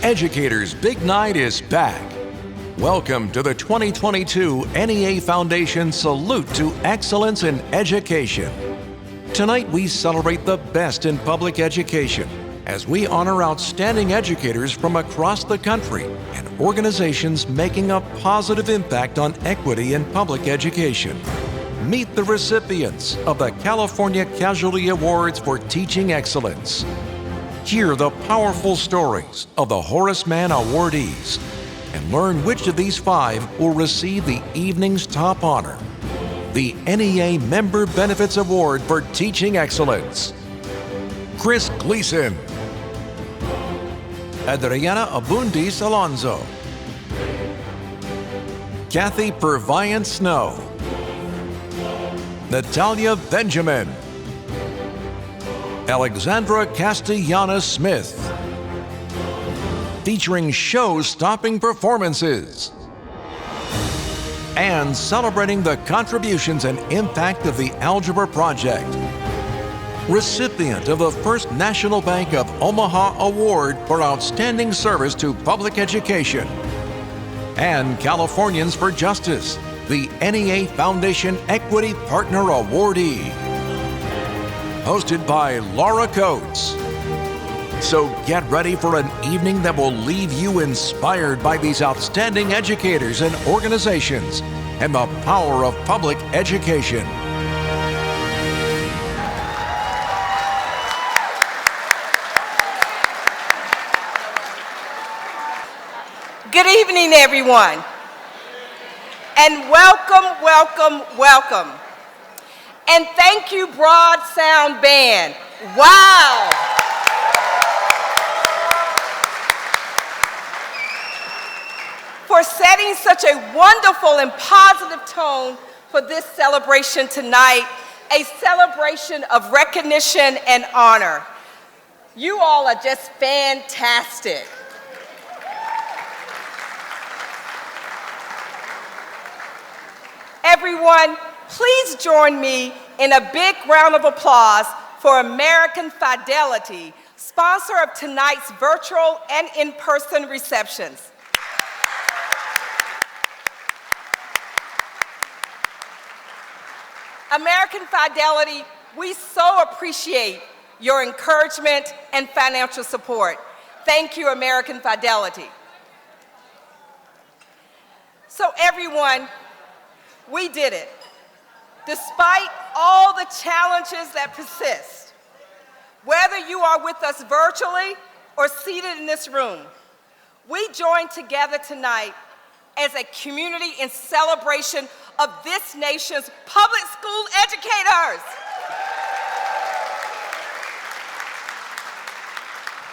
Educators Big Night is back. Welcome to the 2022 NEA Foundation Salute to Excellence in Education. Tonight we celebrate the best in public education as we honor outstanding educators from across the country and organizations making a positive impact on equity in public education. Meet the recipients of the California Casualty Awards for Teaching Excellence. Hear the powerful stories of the Horace Mann awardees and learn which of these 5 will receive the evening's top honor, the NEA Member Benefits Award for Teaching Excellence. Chris Gleason, Adriana Abundis Alonzo, Kathy Purviance Snow, Natalia Benjamin, Alexandra Castellanos Smith, featuring show-stopping performances and celebrating the contributions and impact of the Algebra Project. Recipient of the First National Bank of Omaha Award for Outstanding Service to Public Education. And Californians for Justice, the NEA Foundation Equity Partner Awardee. Hosted by Laura Coates. So get ready for an evening that will leave you inspired by these outstanding educators and organizations and the power of public education. Good evening, everyone. And welcome, welcome, welcome. And thank you, Broad Sound Band. Wow. For setting such a wonderful and positive tone for this celebration tonight, a celebration of recognition and honor. You all are just fantastic. Everyone, please join me in a big round of applause for American Fidelity, sponsor of tonight's virtual and in-person receptions. American Fidelity, we so appreciate your encouragement and financial support. Thank you, American Fidelity. So everyone, we did it. Despite all the challenges that persist, whether you are with us virtually or seated in this room, we join together tonight as a community in celebration of this nation's public school educators,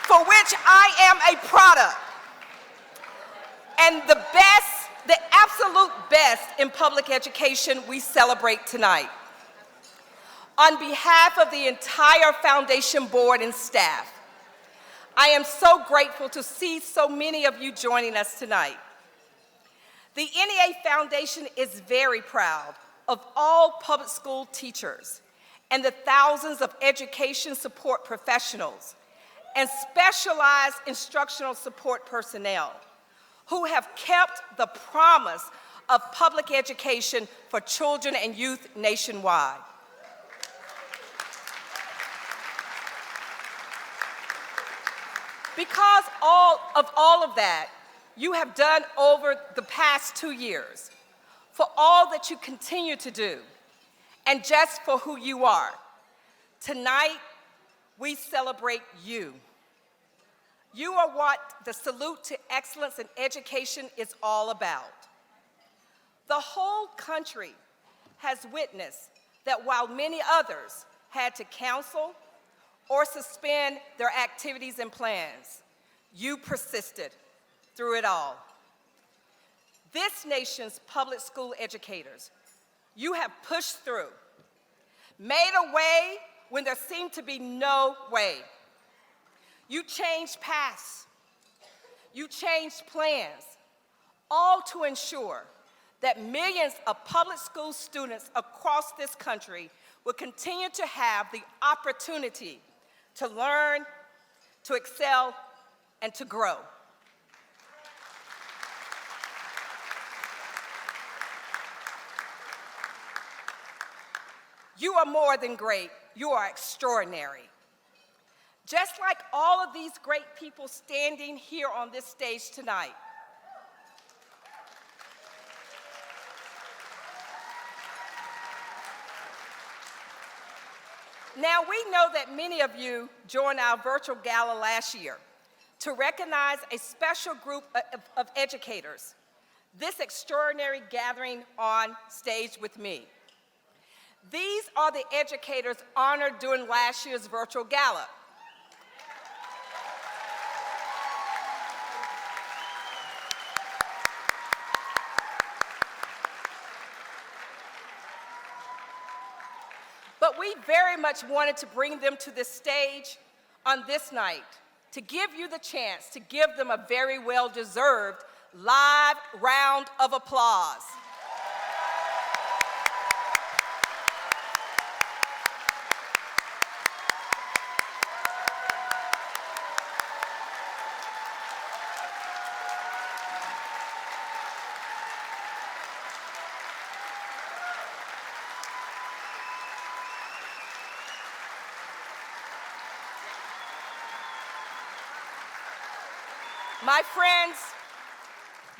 for which I am a product. And the absolute best in public education we celebrate tonight. On behalf of the entire Foundation Board and staff, I am so grateful to see so many of you joining us tonight. The NEA Foundation is very proud of all public school teachers and the thousands of education support professionals and specialized instructional support personnel who have kept the promise of public education for children and youth nationwide. Because of all of that you have done over the past 2 years, for all that you continue to do, and just for who you are, tonight we celebrate you. You are what the Salute to Excellence in Education is all about. The whole country has witnessed that while many others had to cancel or suspend their activities and plans, you persisted through it all. This nation's public school educators, you have pushed through, made a way when there seemed to be no way. You changed paths, you changed plans, all to ensure that millions of public school students across this country will continue to have the opportunity to learn, to excel, and to grow. You are more than great. You are extraordinary. Just like all of these great people standing here on this stage tonight, now, we know that many of you joined our virtual gala last year to recognize a special group of educators, this extraordinary gathering on stage with me. These are the educators honored during last year's virtual gala. But we very much wanted to bring them to this stage on this night to give you the chance to give them a very well-deserved live round of applause. My friends,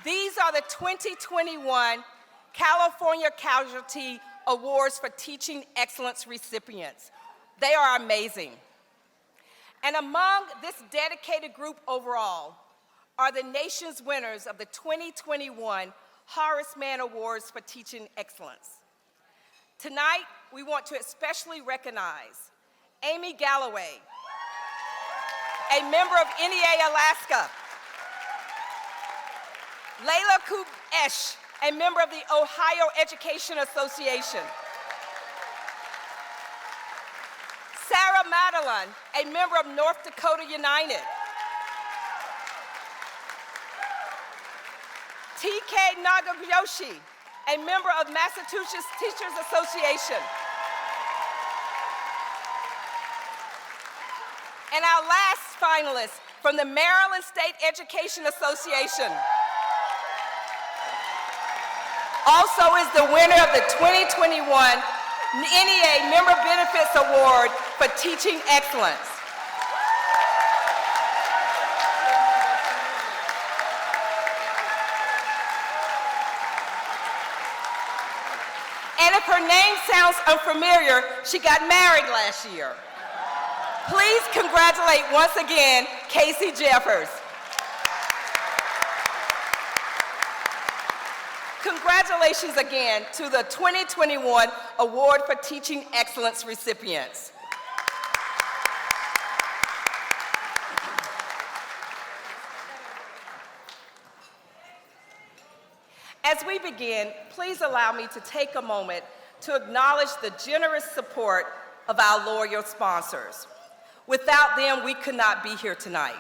these are the 2021 California Casualty Awards for Teaching Excellence recipients. They are amazing. And among this dedicated group overall are the nation's winners of the 2021 Horace Mann Awards for Teaching Excellence. Tonight, we want to especially recognize Amy Galloway, a member of NEA Alaska, Layla Kubesh, a member of the Ohio Education Association, Sarah Madeline, a member of North Dakota United, TK Nagayoshi, a member of Massachusetts Teachers Association, and our last finalist from the Maryland State Education Association, also is the winner of the 2021 NEA Member Benefits Award for Teaching Excellence. And if her name sounds unfamiliar, she got married last year. Please congratulate once again Casey Jeffers. Congratulations again to the 2021 Award for Teaching Excellence recipients. As we begin, please allow me to take a moment to acknowledge the generous support of our loyal sponsors. Without them, we could not be here tonight.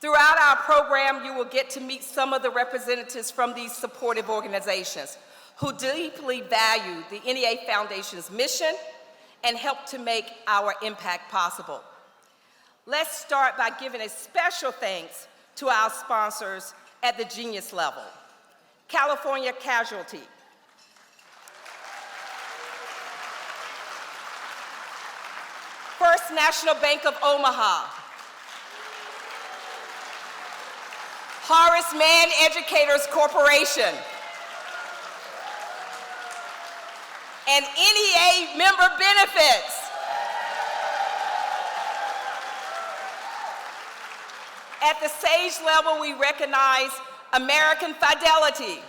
Throughout our program, you will get to meet some of the representatives from these supportive organizations who deeply value the NEA Foundation's mission and help to make our impact possible. Let's start by giving a special thanks to our sponsors at the genius level. California Casualty, First National Bank of Omaha, Horace Mann Educators Corporation, and NEA Member Benefits. At the stage level, we recognize American Fidelity,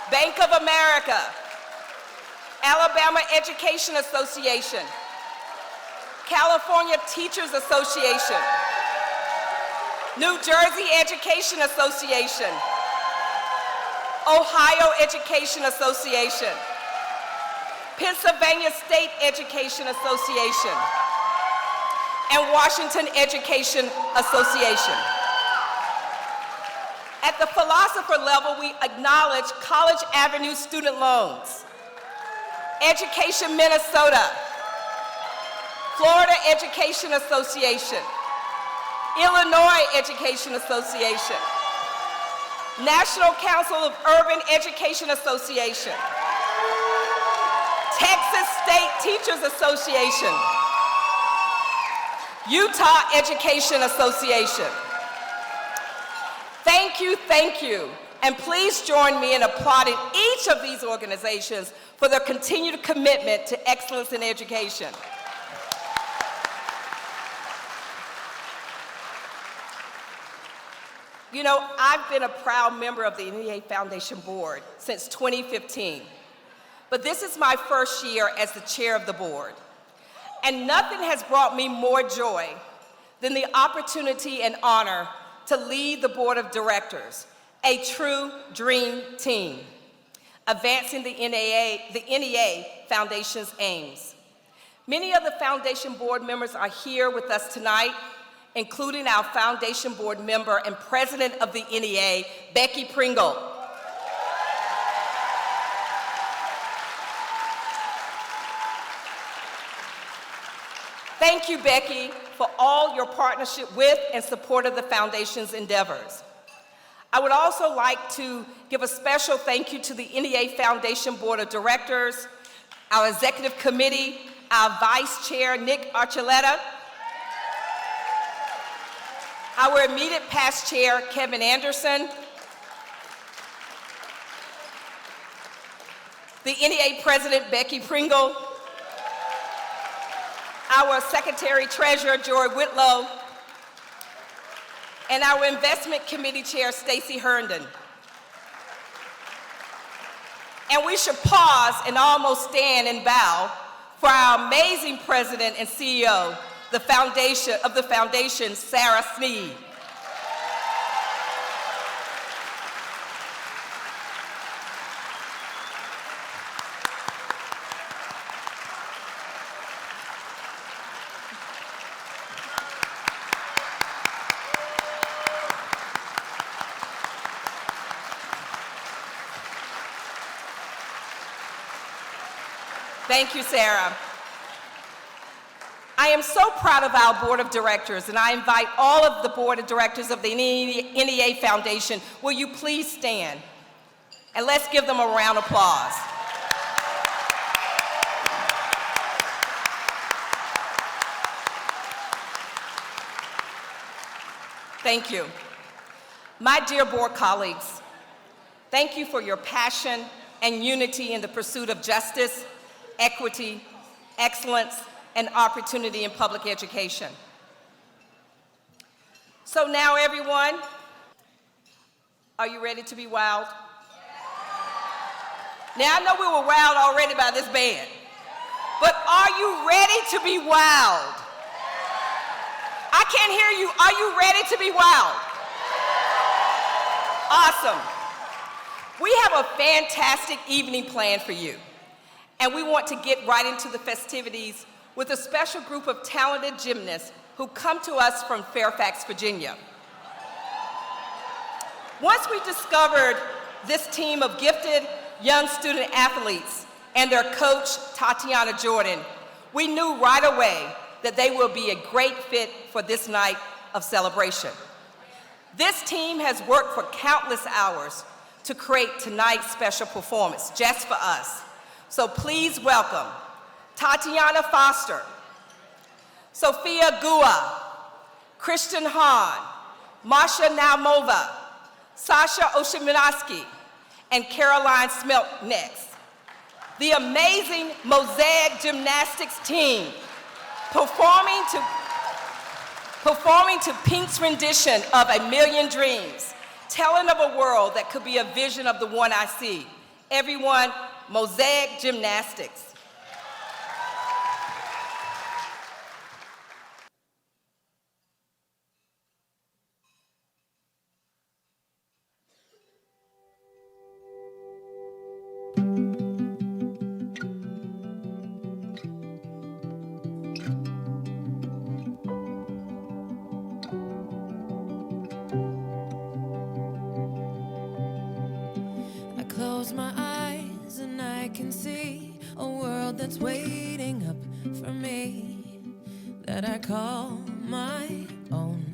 Bank of America, Alabama Education Association, California Teachers Association, New Jersey Education Association, Ohio Education Association, Pennsylvania State Education Association, and Washington Education Association. At the philosopher level, we acknowledge College Avenue Student Loans, Education Minnesota, Florida Education Association, Illinois Education Association, National Council of Urban Education Association, Texas State Teachers Association, Utah Education Association. Thank you, and please join me in applauding each of these organizations for their continued commitment to excellence in education. You know, I've been a proud member of the NEA Foundation Board since 2015, but this is my first year as the chair of the board. And nothing has brought me more joy than the opportunity and honor to lead the board of directors, a true dream team, advancing the NEA Foundation's aims. Many of the foundation board members are here with us tonight, including our foundation board member and president of the NEA, Becky Pringle. Thank you, Becky, for all your partnership with and support of the foundation's endeavors. I would also like to give a special thank you to the NEA Foundation Board of Directors, our executive committee, our vice chair, Nick Archuleta, our immediate past chair, Kevin Anderson, the NEA president, Becky Pringle, our secretary-treasurer, Joy Whitlow, and our investment committee chair, Stacy Herndon. And we should pause and almost stand and bow for our amazing president and CEO, the foundation, Sarah Sneed. Thank you, Sarah. I am so proud of our board of directors, and I invite all of the board of directors of the NEA Foundation, will you please stand? And let's give them a round of applause. Thank you. My dear board colleagues, thank you for your passion and unity in the pursuit of justice, equity, excellence, and opportunity in public education. So now, everyone, are you ready to be wowed? Now, I know we were wowed already by this band, but are you ready to be wowed? I can't hear you. Are you ready to be wowed? Awesome. We have a fantastic evening planned for you, and we want to get right into the festivities with a special group of talented gymnasts who come to us from Fairfax, Virginia. Once we discovered this team of gifted young student athletes and their coach, Tatiana Jordan, we knew right away that they will be a great fit for this night of celebration. This team has worked for countless hours to create tonight's special performance just for us. So please welcome Tatiana Foster, Sophia Gua, Christian Hahn, Masha Naumova, Sasha Oshimansky, and Caroline Smeltnex. The amazing Mosaic Gymnastics team performing to Pink's rendition of A Million Dreams, telling of a world that could be a vision of the one I see. Everyone, Mosaic Gymnastics. Close my eyes and I can see a world that's waiting up for me, that I call my own.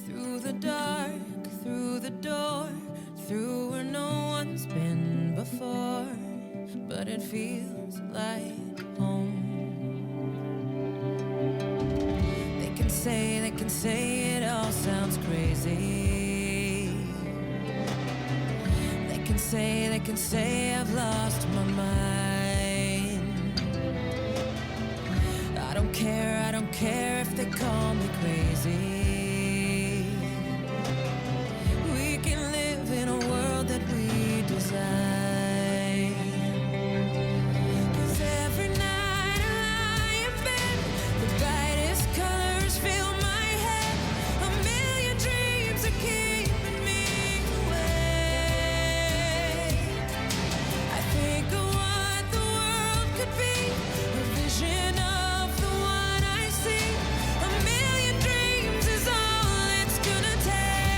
Through the dark, through the door, through where no one's been before. before, but it feels like home. They can say it all sounds crazy. They can say I've lost my mind. I don't care if they call me crazy. We can live in a world that we design. 'Cause every night I lie in bed, the brightest colors fill my head. A million dreams are keeping me awake. I think of what the world could be, a vision of the one I see. A million dreams is all it's gonna take.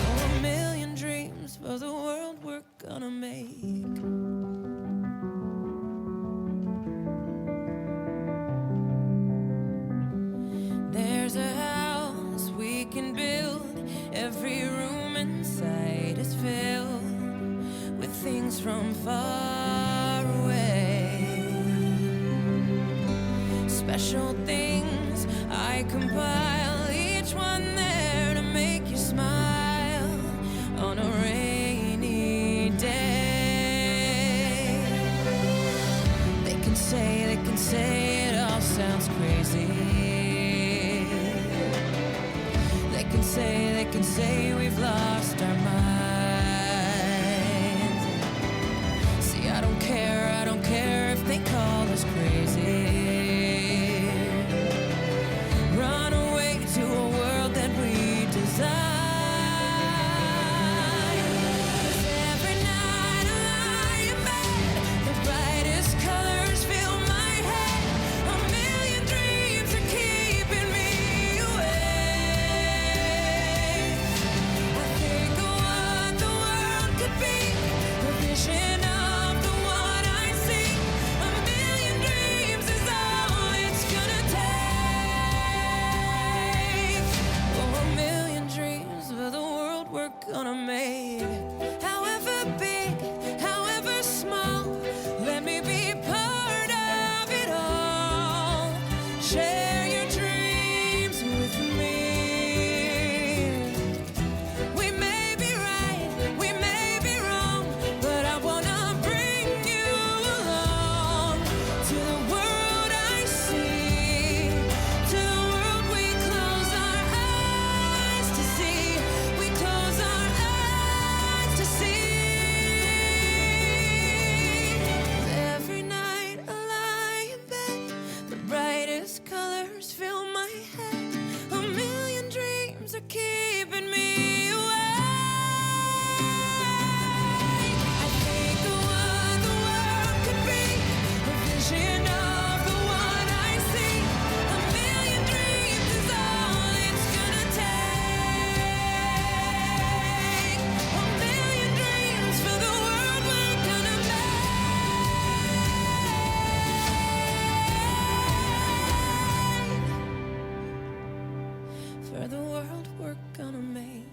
Oh, a million dreams for the world we're gonna make. There's a house we can build. Every room inside is filled with things from far away. Special things I compile, each one there to make you smile on a rainy day. They can say it all sounds crazy. They can say we've lost our minds. See, I don't care if they call us crazy. Run away to a world that we design. 'Cause every night I lie in bed, the brightest colors fill my head. A million dreams are keeping me awake. I think of what the world could be, a vision of the one I see. A million dreams is all it's gonna take. Oh, a million dreams for the world we're gonna make. However big, however small, let me be part of it all. Share your dreams with me. We may be right, we may be wrong, but I wanna bring you along to the world I see, to the world we close our eyes to see. We close our eyes to see. Every night I lie in bed, the brightest colors fill my head. A million dreams are keeping me awake. I think of what the world could be, a vision of the one I see. A million dreams is all it's gonna take. A million dreams for the world we're gonna make. For the world we're gonna make.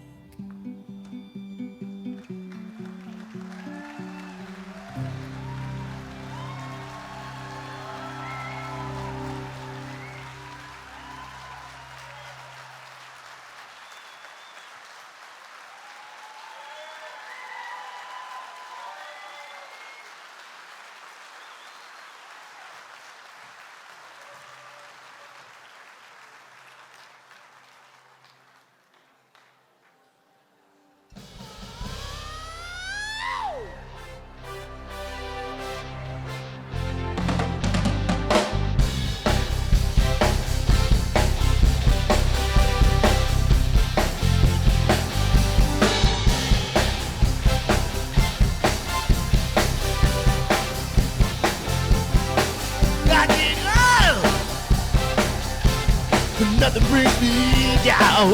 Nothing brings me down.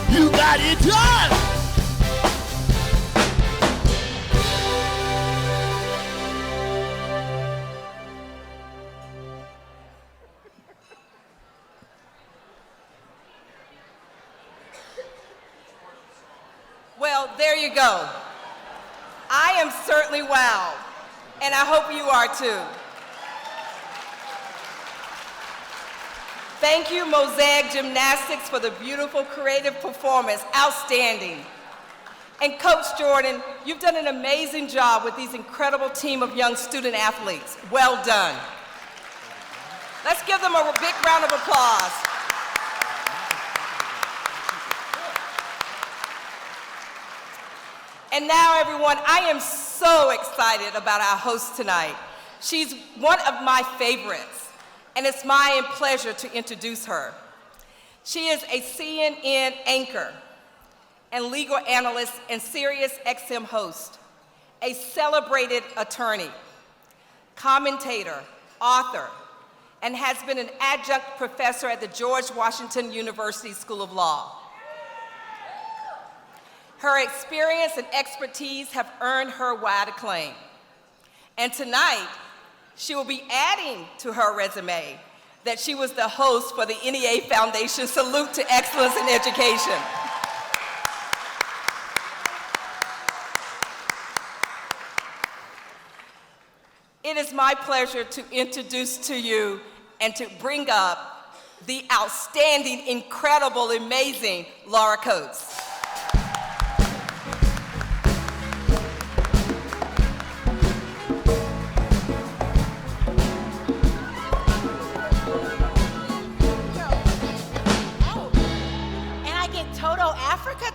You got it done. Well, there you go. I am certainly wowed, and I hope you are too. Thank you, Mosaic Gymnastics, for the beautiful creative performance. Outstanding. And Coach Jordan, you've done an amazing job with these incredible team of young student athletes. Well done. Let's give them a big round of applause. And now, everyone, I am so excited about our host tonight. She's one of my favorites, and it's my pleasure to introduce her. She is a CNN anchor and legal analyst and Sirius XM host, a celebrated attorney, commentator, author, and has been an adjunct professor at the George Washington University School of Law. Her experience and expertise have earned her wide acclaim. And tonight, she will be adding to her resume that she was the host for the NEA Foundation Salute to Excellence in Education. It is my pleasure to introduce to you and to bring up the outstanding, incredible, amazing Laura Coates.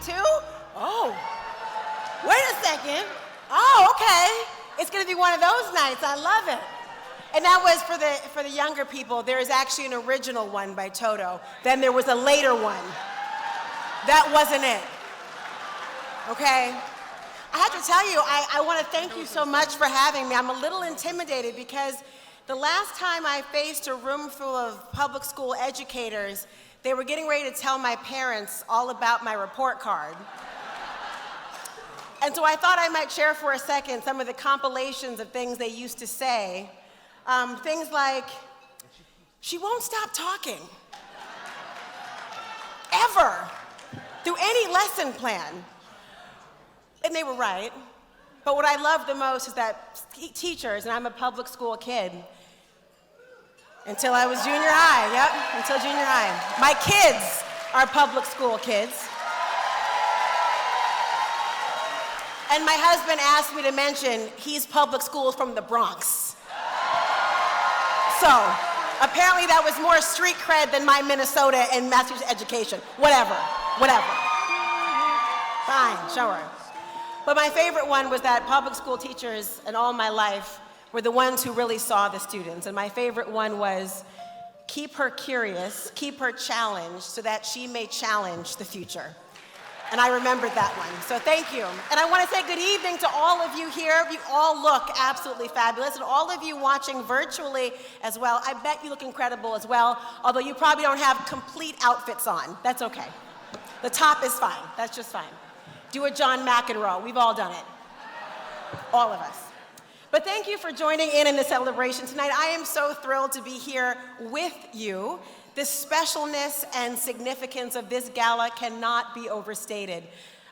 Too? Oh, wait a second. Oh, okay. It's gonna be one of those nights. I love it. And that was for the younger people. There is actually an original one by Toto. Then there was a later one. That wasn't it. Okay? I have to tell you, I want to thank you so much for having me. I'm a little intimidated because the last time I faced a room full of public school educators, they were getting ready to tell my parents all about my report card. And so I thought I might share for a second some of the compilations of things they used to say. Things like, she won't stop talking, ever, through any lesson plan. And they were right. But what I love the most is that teachers, and I'm a public school kid, until I was junior high, yep, until junior high. My kids are public school kids. And my husband asked me to mention he's public school from the Bronx. So, apparently that was more street cred than my Minnesota and Massachusetts education. Whatever. Fine, sure. But my favorite one was that public school teachers in all my life were the ones who really saw the students. And my favorite one was, keep her curious, keep her challenged so that she may challenge the future. And I remembered that one, so thank you. And I want to say good evening to all of you here. You all look absolutely fabulous, and all of you watching virtually as well. I bet you look incredible as well, although you probably don't have complete outfits on. That's okay. The top is fine, that's just fine. Do a John McEnroe, we've all done it. All of us. But thank you for joining in the celebration tonight. I am so thrilled to be here with you. The specialness and significance of this gala cannot be overstated.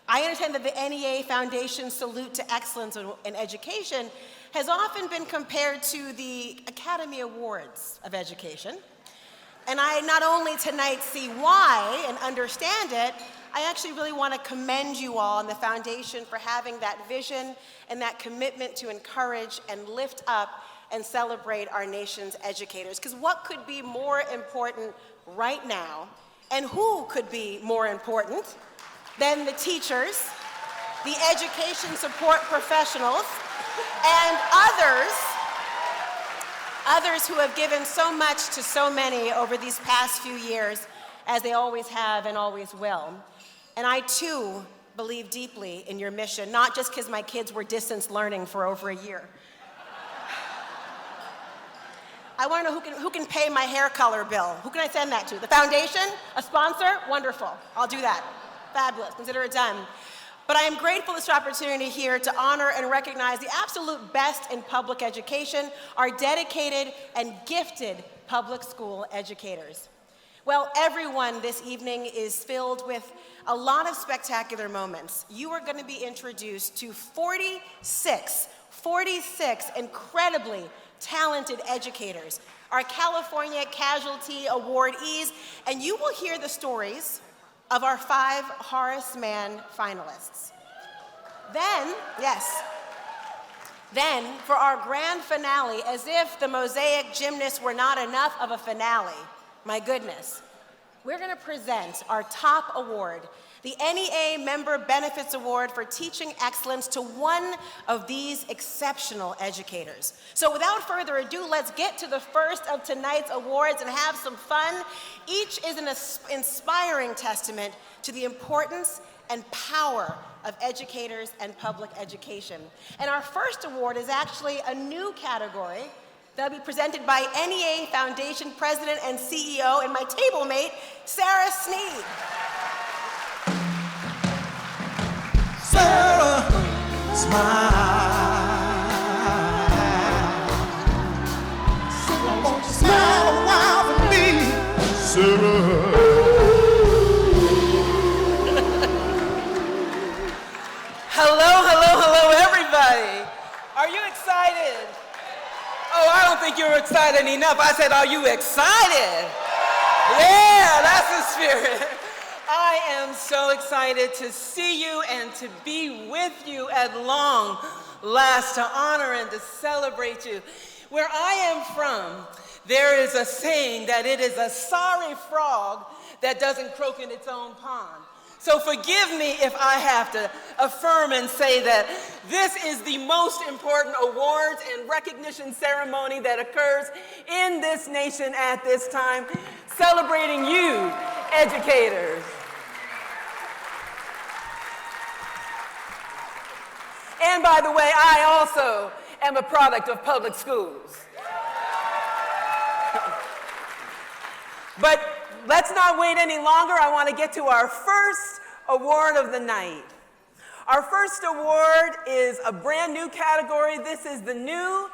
I understand that the NEA Foundation Salute to Excellence in Education has often been compared to the Academy Awards of Education. And I not only tonight see why and understand it, I actually really want to commend you all and the foundation for having that vision and that commitment to encourage and lift up and celebrate our nation's educators. Because what could be more important right now, and who could be more important than the teachers, the education support professionals, and others who have given so much to so many over these past few years, as they always have and always will. And I too believe deeply in your mission, not just because my kids were distance learning for over a year. I want to know who can pay my hair color bill. Who can I send that to? The foundation? A sponsor? Wonderful. I'll do that. Fabulous. Consider it done. But I am grateful for this opportunity here to honor and recognize the absolute best in public education, our dedicated and gifted public school educators. Well, everyone this evening is filled with a lot of spectacular moments. You are going to be introduced to 46 incredibly talented educators, our California Casualty Awardees, and you will hear the stories of our 5 Horace Mann finalists. Then, for our grand finale, as if the Mosaic Gymnasts were not enough of a finale, my goodness, we're going to present our top award, the NEA Member Benefits Award for Teaching Excellence, to one of these exceptional educators. So without further ado, let's get to the first of tonight's awards and have some fun. Each is an inspiring testament to the importance and power of educators and public education. And our first award is actually a new category that'll be presented by NEA Foundation President and CEO and my table mate, Sarah Sneed. Sarah, smile. Won't you smile a while for me, Sarah? Hello, everybody. Are you excited? Oh, I don't think you're excited enough. I said, are you excited? Yeah, that's the spirit. I am so excited to see you and to be with you at long last, to honor and to celebrate you. Where I am from, there is a saying that it is a sorry frog that doesn't croak in its own pond. So forgive me if I have to affirm and say that this is the most important awards and recognition ceremony that occurs in this nation at this time, celebrating you, educators. And by the way, I also am a product of public schools. But let's not wait any longer. I want to get to our first award of the night. Our first award is a brand new category. This is the new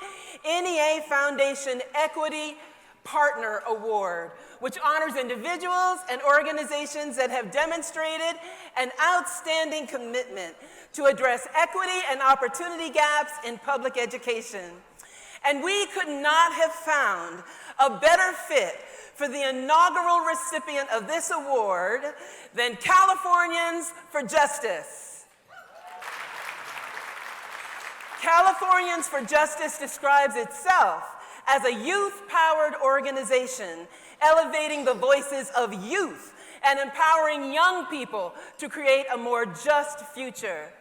NEA Foundation Equity Partner Award, which honors individuals and organizations that have demonstrated an outstanding commitment to address equity and opportunity gaps in public education. And we could not have found a better fit for the inaugural recipient of this award than Californians for Justice. Californians for Justice describes itself as a youth-powered organization elevating the voices of youth and empowering young people to create a more just future.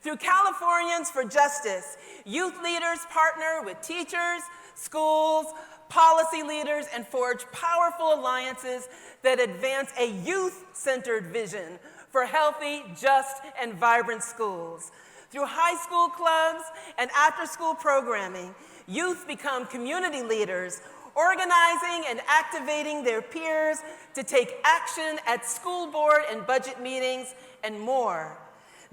Through Californians for Justice, youth leaders partner with teachers, schools, policy leaders, and forge powerful alliances that advance a youth-centered vision for healthy, just, and vibrant schools. Through high school clubs and after-school programming, youth become community leaders, organizing and activating their peers to take action at school board and budget meetings, and more.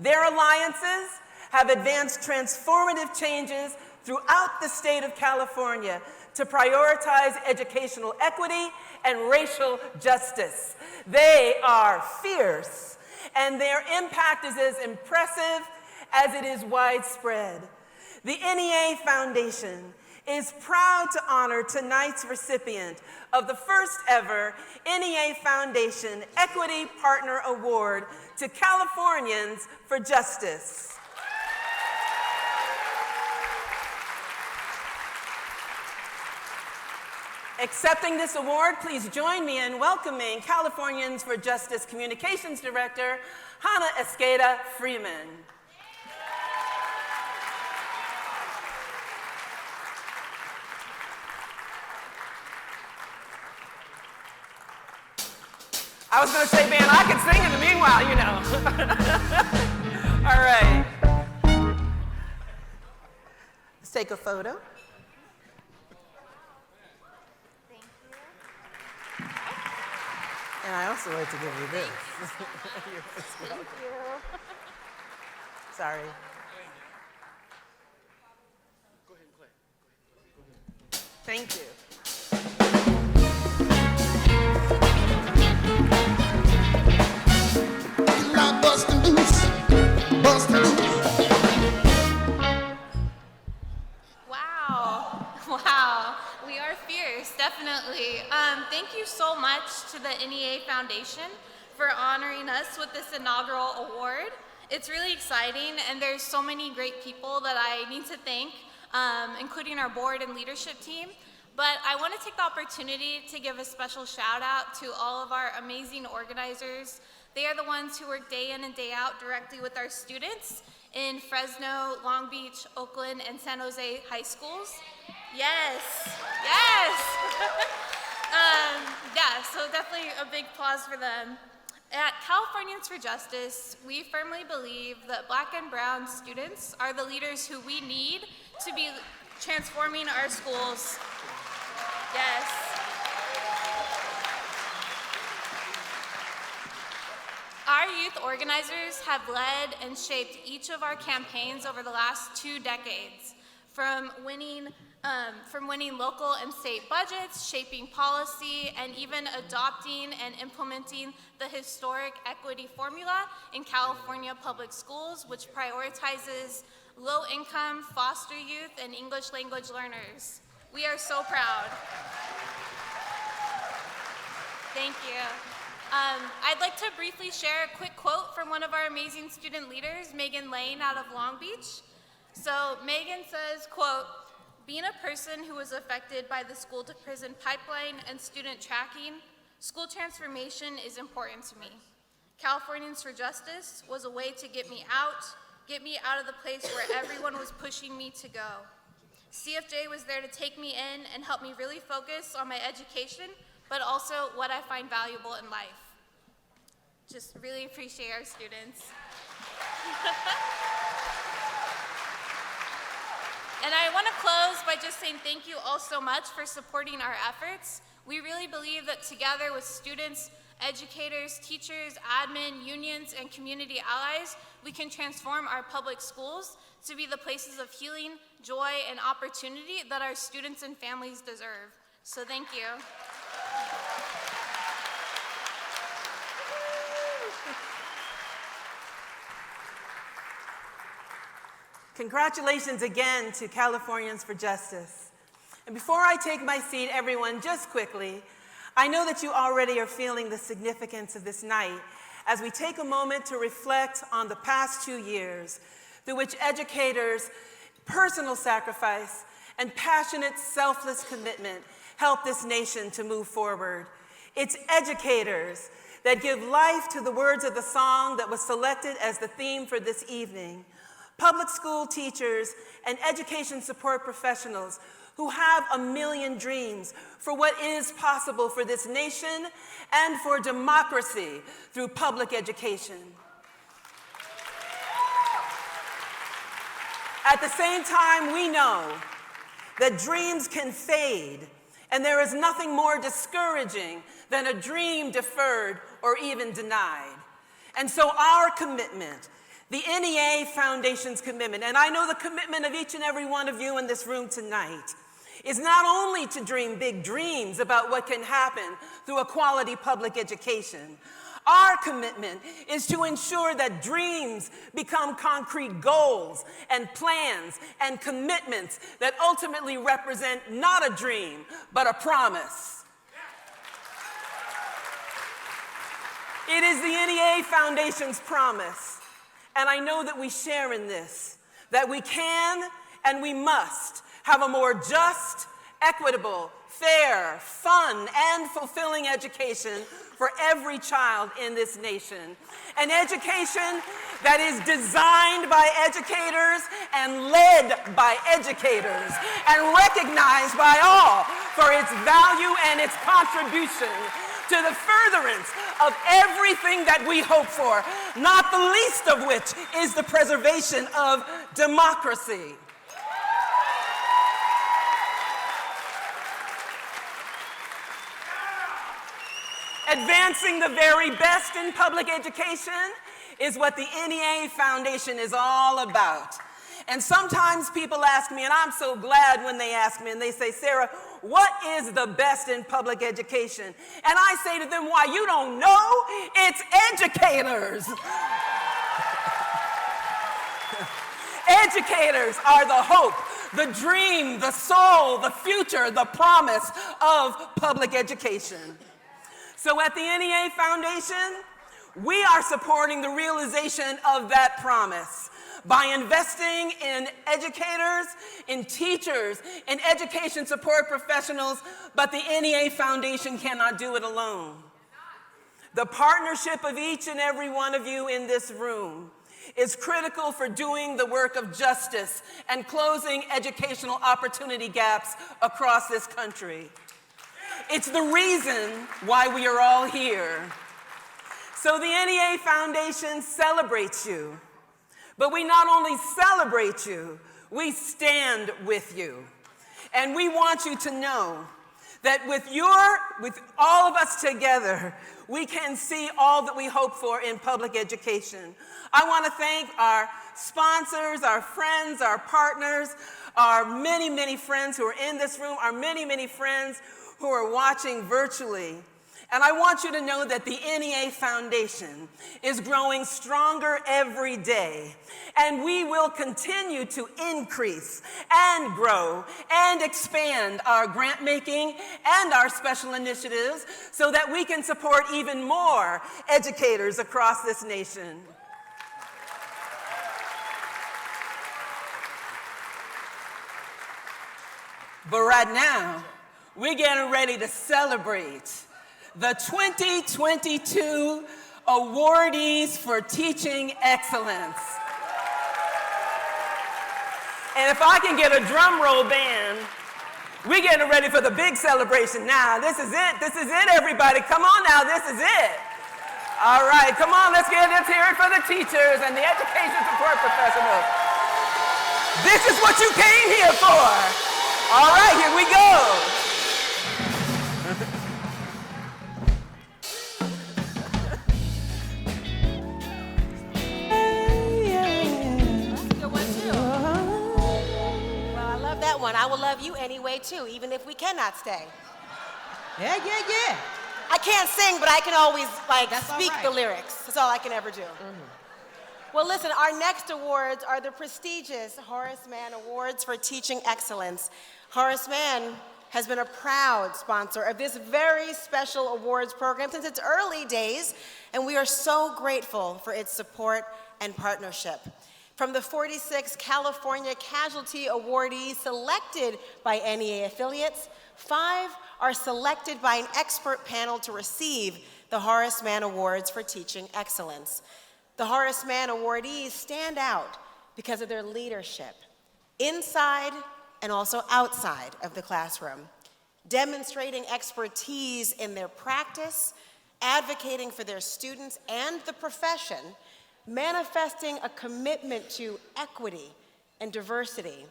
Their alliances have advanced transformative changes throughout the state of California to prioritize educational equity and racial justice. They are fierce, and their impact is as impressive as it is widespread. The NEA Foundation is proud to honor tonight's recipient of the first ever NEA Foundation Equity Partner Award to Californians for Justice. Accepting this award, please join me in welcoming Californians for Justice Communications Director, Hannah Esqueda Freeman. I was going to say, man, I could sing in the meanwhile, you know. All right. Let's take a photo. Thank you. And I also like to give you this. Thank you. Sorry. Thank you. Wow, we are fierce, definitely. Thank you so much to the NEA Foundation for honoring us with this inaugural award. It's really exciting, and there's so many great people that I need to thank, including our board and leadership team. But I want to take the opportunity to give a special shout out to all of our amazing organizers. They are the ones who work day in and day out directly with our students in Fresno, Long Beach, Oakland, and San Jose high schools. Yes, yes. Yeah, so definitely a big applause for them. At Californians for Justice, we firmly believe that Black and brown students are the leaders who we need to be transforming our schools. Yes. Our youth organizers have led and shaped each of our campaigns over the last 2 decades, from winning local and state budgets, shaping policy, and even adopting and implementing the historic equity formula in California public schools, which prioritizes low-income, foster youth, and English language learners. We are so proud. Thank you. I'd like to briefly share a quick quote from one of our amazing student leaders, Megan Lane out of Long Beach. So Megan says, quote, "Being a person who was affected by the school to prison pipeline and student tracking, school transformation is important to me. Californians for Justice was a way to get me out of the place where everyone was pushing me to go. CFJ was there to take me in and help me really focus on my education, but also what I find valuable in life." Just really appreciate our students. And I want to close by just saying thank you all so much for supporting our efforts. We really believe that together with students, educators, teachers, admin, unions, and community allies, we can transform our public schools to be the places of healing, joy, and opportunity that our students and families deserve. So thank you. Congratulations again to Californians for Justice. And before I take my seat, everyone, just quickly, I know that you already are feeling the significance of this night as we take a moment to reflect on the past 2 years through which educators' personal sacrifice and passionate, selfless commitment helped this nation to move forward. It's educators that give life to the words of the song that was selected as the theme for this evening. Public school teachers and education support professionals who have a million dreams for what is possible for this nation and for democracy through public education. At the same time, we know that dreams can fade, and there is nothing more discouraging than a dream deferred or even denied. And so our commitment, the NEA Foundation's commitment, and I know the commitment of each and every one of you in this room tonight, is not only to dream big dreams about what can happen through a quality public education. Our commitment is to ensure that dreams become concrete goals and plans and commitments that ultimately represent not a dream, but a promise. It is the NEA Foundation's promise, and I know that we share in this, that we can and we must have a more just, equitable, fair, fun, and fulfilling education for every child in this nation. An education that is designed by educators and led by educators and recognized by all for its value and its contribution to the furtherance of everything that we hope for, not the least of which is the preservation of democracy. Advancing the very best in public education is what the NEA Foundation is all about. And sometimes people ask me, and I'm so glad when they ask me, and they say, "Sarah, what is the best in public education?" And I say to them, "Why, you don't know? It's educators." Educators are the hope the dream, the soul, the future, the promise of public education. So at the NEA Foundation, we are supporting the realization of that promise by investing in educators, in teachers, in education support professionals, but the NEA Foundation cannot do it alone. The partnership of each and every one of you in this room is critical for doing the work of justice and closing educational opportunity gaps across this country. It's the reason why we are all here. So the NEA Foundation celebrates you, but we not only celebrate you, we stand with you. And we want you to know that with all of us together, we can see all that we hope for in public education. I want to thank our sponsors, our friends, our partners, our many, many friends who are in this room, our many, many friends who are watching virtually. And I want you to know that the NEA Foundation is growing stronger every day. And we will continue to increase and grow and expand our grant making and our special initiatives so that we can support even more educators across this nation. But right now, we're getting ready to celebrate the 2022 awardees for teaching excellence. And if I can get a drum roll band, we're getting ready for the big celebration now. This is it, everybody. Come on now, this is it. All right, come on, let's hear it for the teachers and the education support professionals. This is what you came here for. All right, here we go. I will love you anyway, too, even if we cannot stay. Yeah. I can't sing, but I can always, That's speak all right. the lyrics. That's all I can ever do. Well, listen, our next awards are the prestigious Horace Mann Awards for Teaching Excellence. Horace Mann has been a proud sponsor of this very special awards program since its early days, and we are so grateful for its support and partnership. From the 46 California Casualty awardees selected by NEA affiliates, 5 are selected by an expert panel to receive the Horace Mann Awards for Teaching Excellence. The Horace Mann awardees stand out because of their leadership, inside and also outside of the classroom, demonstrating expertise in their practice, advocating for their students and the profession, manifesting a commitment to equity and diversity,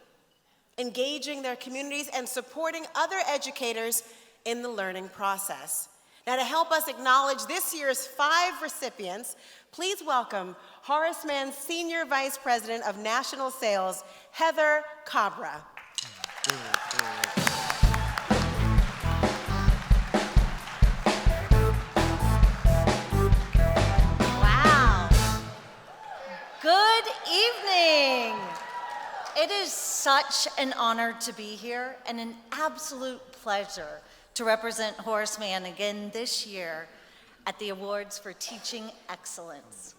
engaging their communities, and supporting other educators in the learning process. Now, to help us acknowledge this year's 5 recipients, please welcome Horace Mann's Senior Vice President of National Sales, Heather Cabra. Good evening. It is such an honor to be here and an absolute pleasure to represent Horace Mann again this year at the Awards for Teaching Excellence.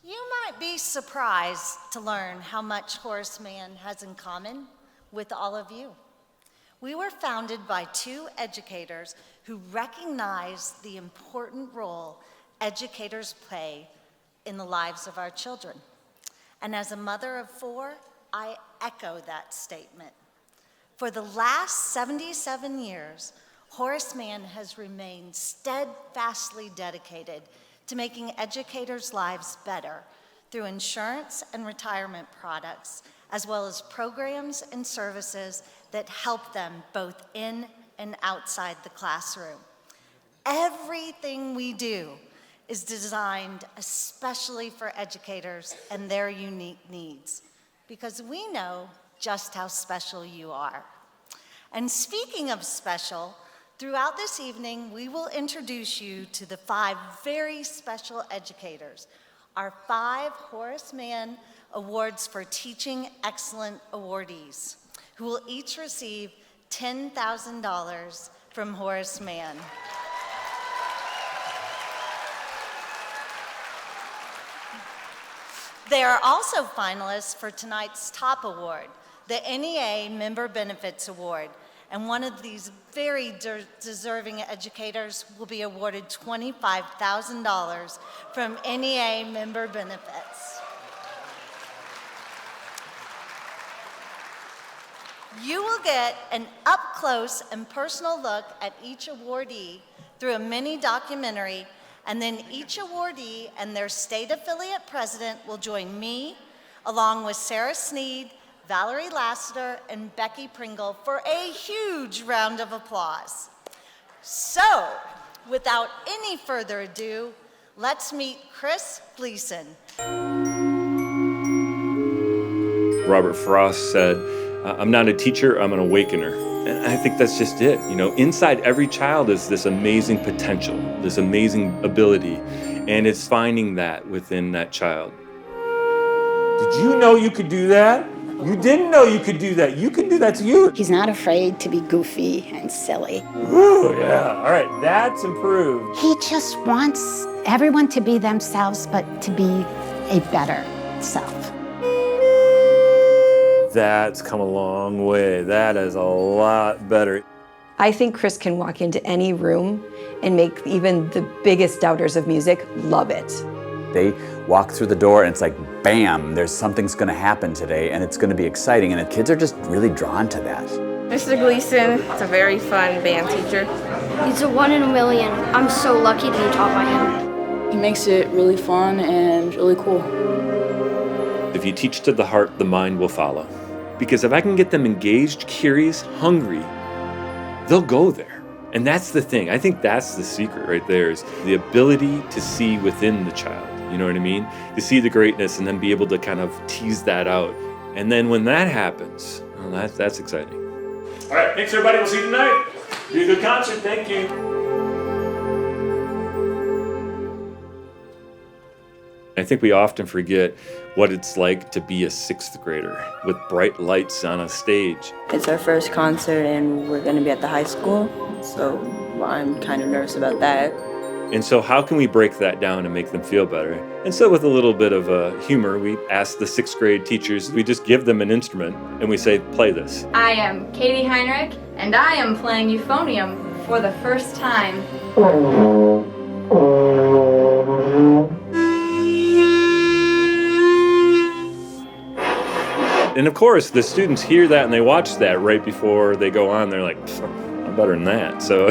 You might be surprised to learn how much Horace Mann has in common with all of you. We were founded by 2 educators who recognize the important role educators play in the lives of our children. And as a mother of 4, I echo that statement. For the last 77 years, Horace Mann has remained steadfastly dedicated to making educators' lives better through insurance and retirement products, as well as programs and services that help them both in and outside the classroom. Everything we do is designed especially for educators and their unique needs, because we know just how special you are. And speaking of special, throughout this evening, we will introduce you to the 5 very special educators, our 5 Horace Mann Awards for Teaching Excellent awardees. who will each receive $10,000 from Horace Mann. They are also finalists for tonight's top award, the NEA Member Benefits Award, and one of these very deserving educators will be awarded $25,000 from NEA Member Benefits. You will get an up-close and personal look at each awardee through a mini documentary, and then each awardee and their state affiliate president will join me, along with Sarah Sneed, Valerie Lassiter, and Becky Pringle for a huge round of applause. So, without any further ado, let's meet Chris Gleason. Robert Frost said, I'm not a teacher, I'm an awakener. And I think that's just it. You know, inside every child is this amazing potential, this amazing ability, and it's finding that within that child. Did you know you could do that? You didn't know you could do that. You can do that to you. He's not afraid to be goofy and silly. Ooh, yeah. All right, that's improved. He just wants everyone to be themselves, but to be a better self. That's come a long way. That is a lot better. I think Chris can walk into any room and make even the biggest doubters of music love it. They walk through the door and it's like, bam, there's something's gonna happen today and it's gonna be exciting, and the kids are just really drawn to that. Mr. Gleason is a very fun band teacher. He's a 1 in a million. I'm so lucky to be taught by him. He makes it really fun and really cool. If you teach to the heart, the mind will follow. Because if I can get them engaged, curious, hungry, they'll go there. And that's the thing. I think that's the secret right there, is the ability to see within the child. You know what I mean? To see the greatness and then be able to kind of tease that out. And then when that happens, well, that's exciting. All right, thanks everybody. We'll see you tonight. Be a good concert. Thank you. I think we often forget what it's like to be a 6th grader with bright lights on a stage. It's our first concert and we're going to be at the high school, so I'm kind of nervous about that. And so how can we break that down and make them feel better? And so with a little bit of humor, we ask the 6th grade teachers, we just give them an instrument and we say, play this. I am Katie Heinrich and I am playing euphonium for the first time. And of course, the students hear that and they watch that right before they go on. They're like, I'm better than that. So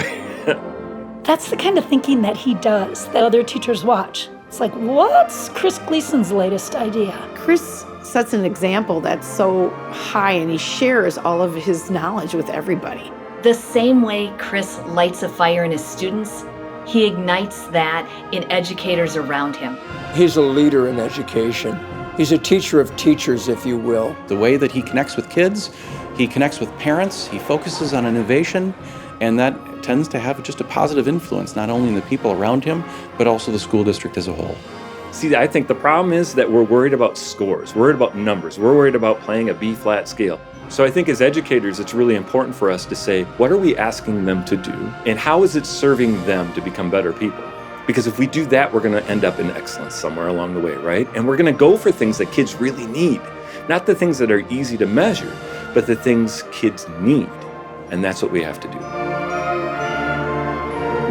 that's the kind of thinking that he does, that other teachers watch. It's like, what's Chris Gleason's latest idea? Chris sets an example that's so high, and he shares all of his knowledge with everybody. The same way Chris lights a fire in his students, he ignites that in educators around him. He's a leader in education. He's a teacher of teachers, if you will. The way that he connects with kids, he connects with parents, he focuses on innovation, and that tends to have just a positive influence, not only in the people around him, but also the school district as a whole. See, I think the problem is that we're worried about scores, worried about numbers, we're worried about playing a B-flat scale. So I think as educators, it's really important for us to say, what are we asking them to do, and how is it serving them to become better people? Because if we do that, we're going to end up in excellence somewhere along the way, right? And we're going to go for things that kids really need. Not the things that are easy to measure, but the things kids need. And that's what we have to do.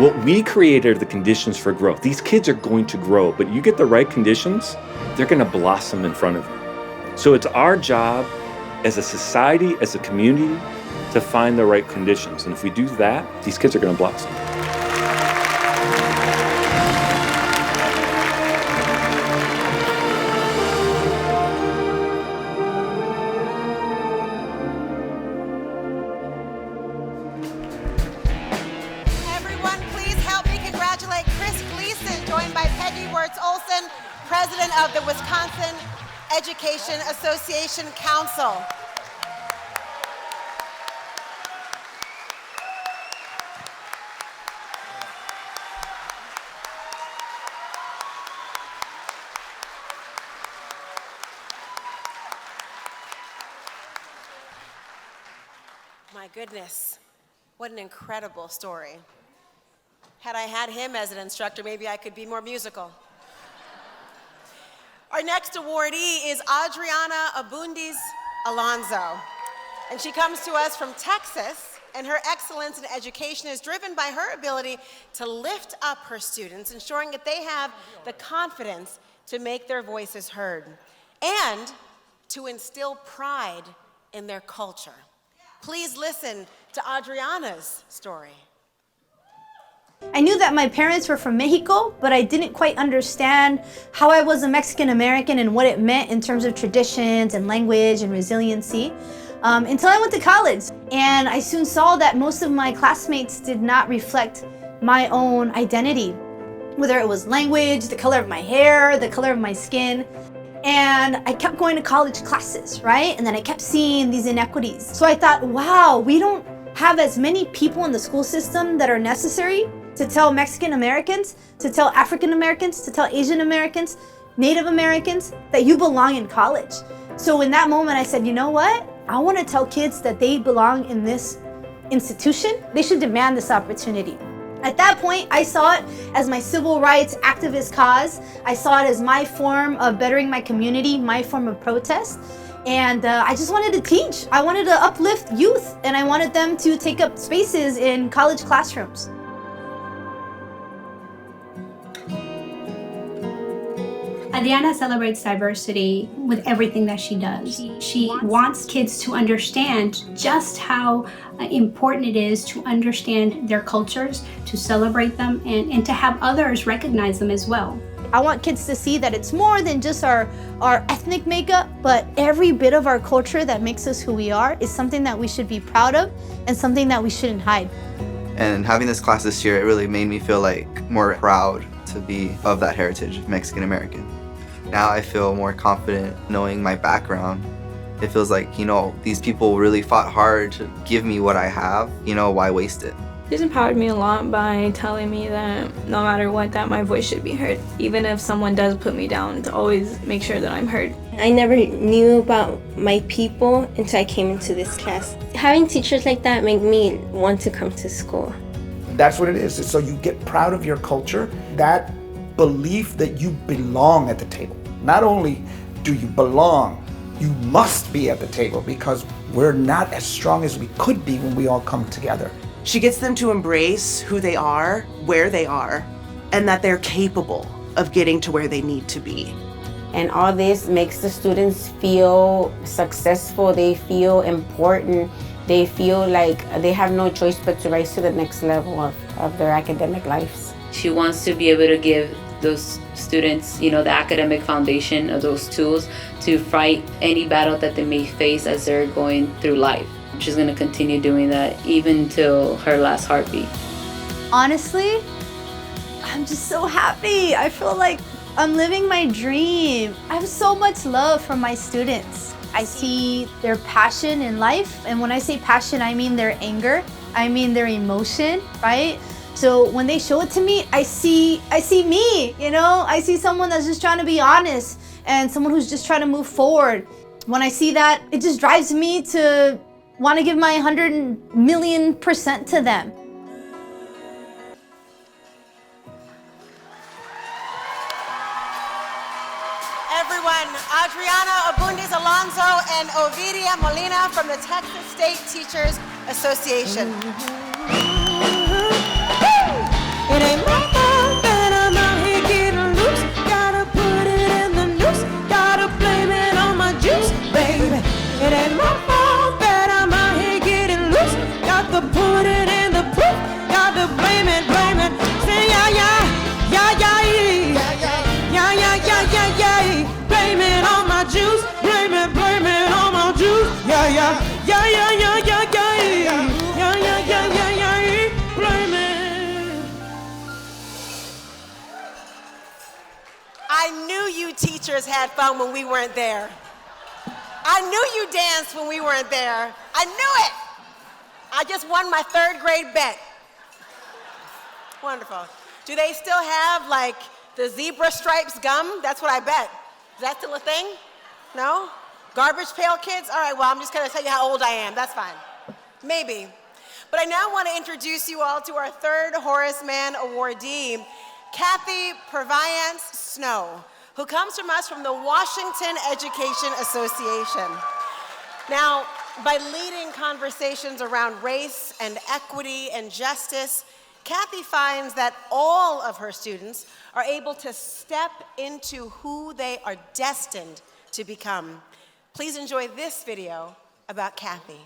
What we create are the conditions for growth. These kids are going to grow, but you get the right conditions, they're going to blossom in front of you. So it's our job as a society, as a community, to find the right conditions. And if we do that, these kids are going to blossom. President of the Wisconsin Education Association Council. goodness, what an incredible story. Had I had him as an instructor, maybe I could be more musical. Our next awardee is Adriana Abundis Alonso, and she comes to us from Texas, and her excellence in education is driven by her ability to lift up her students, ensuring that they have the confidence to make their voices heard and to instill pride in their culture. Please listen to Adriana's story. I knew that my parents were from Mexico, but I didn't quite understand how I was a Mexican American and what it meant in terms of traditions and language and resiliency until I went to college. And I soon saw that most of my classmates did not reflect my own identity, whether it was language, the color of my hair, the color of my skin. And I kept going to college classes, right? And then I kept seeing these inequities. So I thought, wow, we don't have as many people in the school system that are necessary to tell Mexican Americans, to tell African Americans, to tell Asian Americans, Native Americans that you belong in college. So in that moment I said, you know what? I want to tell kids that they belong in this institution. They should demand this opportunity. At that point, I saw it as my civil rights activist cause. I saw it as my form of bettering my community, my form of protest. And I just wanted to teach. I wanted to uplift youth, and I wanted them to take up spaces in college classrooms. Adriana celebrates diversity with everything that she does. She wants kids to understand just how important it is to understand their cultures, to celebrate them, and to have others recognize them as well. I want kids to see that it's more than just our ethnic makeup, but every bit of our culture that makes us who we are is something that we should be proud of and something that we shouldn't hide. And having this class this year, it really made me feel like more proud to be of that heritage, Mexican American. Now I feel more confident knowing my background. It feels like, you know, these people really fought hard to give me what I have, you know, why waste it? She's empowered me a lot by telling me that no matter what, that my voice should be heard. Even if someone does put me down, to always make sure that I'm heard. I never knew about my people until I came into this class. Having teachers like that make me want to come to school. That's what it is. So you get proud of your culture, that belief that you belong at the table. Not only do you belong, you must be at the table because we're not as strong as we could be when we all come together. She gets them to embrace who they are, where they are, and that they're capable of getting to where they need to be. And all this makes the students feel successful, they feel important, they feel like they have no choice but to rise to the next level of their academic lives. She wants to be able to give those students, you know, the academic foundation of those tools to fight any battle that they may face as they're going through life. She's going to continue doing that even till her last heartbeat. Honestly, I'm just so happy. I feel like I'm living my dream. I have so much love for my students. I see their passion in life, and when I say passion, I mean their anger, I mean their emotion, right? So when they show it to me, I see me, you know? I see someone that's just trying to be honest and someone who's just trying to move forward. When I see that, it just drives me to want to give my 100,000,000% to them. Everyone, Adriana Abundis Alonso and Ovidia Molina from the Texas State Teachers Association. It ain't my fault that I'm out here getting loose. Gotta put it in the noose. Gotta blame it on my juice, baby. It ain't my fault that I'm out here getting loose. Got to put it in the proof. Got to blame it, blame it. Say yeah, yeah, yeah, yeah, yeah, yeah, yeah, yeah, yeah. Blame it on my juice. Blame it on my juice. Yeah, yeah, yeah, yeah, yeah, yeah, yeah, yeah, yeah, yeah, yeah, yeah. Blame it. I knew you teachers had fun when we weren't there. I knew you danced when we weren't there. I knew it. I just won my 3rd grade bet. Wonderful. Do they still have like the zebra stripes gum? That's what I bet. Is that still a thing? No? Garbage pail kids? All right, well, I'm just gonna tell you how old I am. That's fine. Maybe. But I now want to introduce you all to our third Horace Mann awardee, Kathy Purviance Snow, who comes from us from the Washington Education Association. Now, by leading conversations around race and equity and justice, Kathy finds that all of her students are able to step into who they are destined to become. Please enjoy this video about Kathy.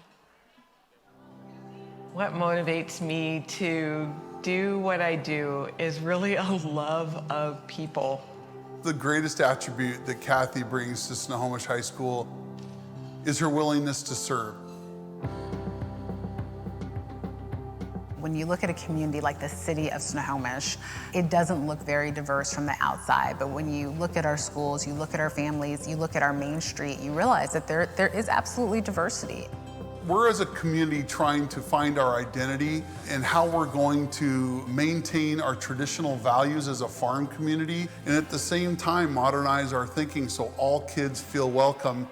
What motivates me to do what I do is really a love of people. The greatest attribute that Kathy brings to Snohomish High School is her willingness to serve. When you look at a community like the city of Snohomish, it doesn't look very diverse from the outside, but when you look at our schools, you look at our families, you look at our main street, you realize that there is absolutely diversity. We're as a community trying to find our identity and how we're going to maintain our traditional values as a farm community and at the same time modernize our thinking so all kids feel welcome.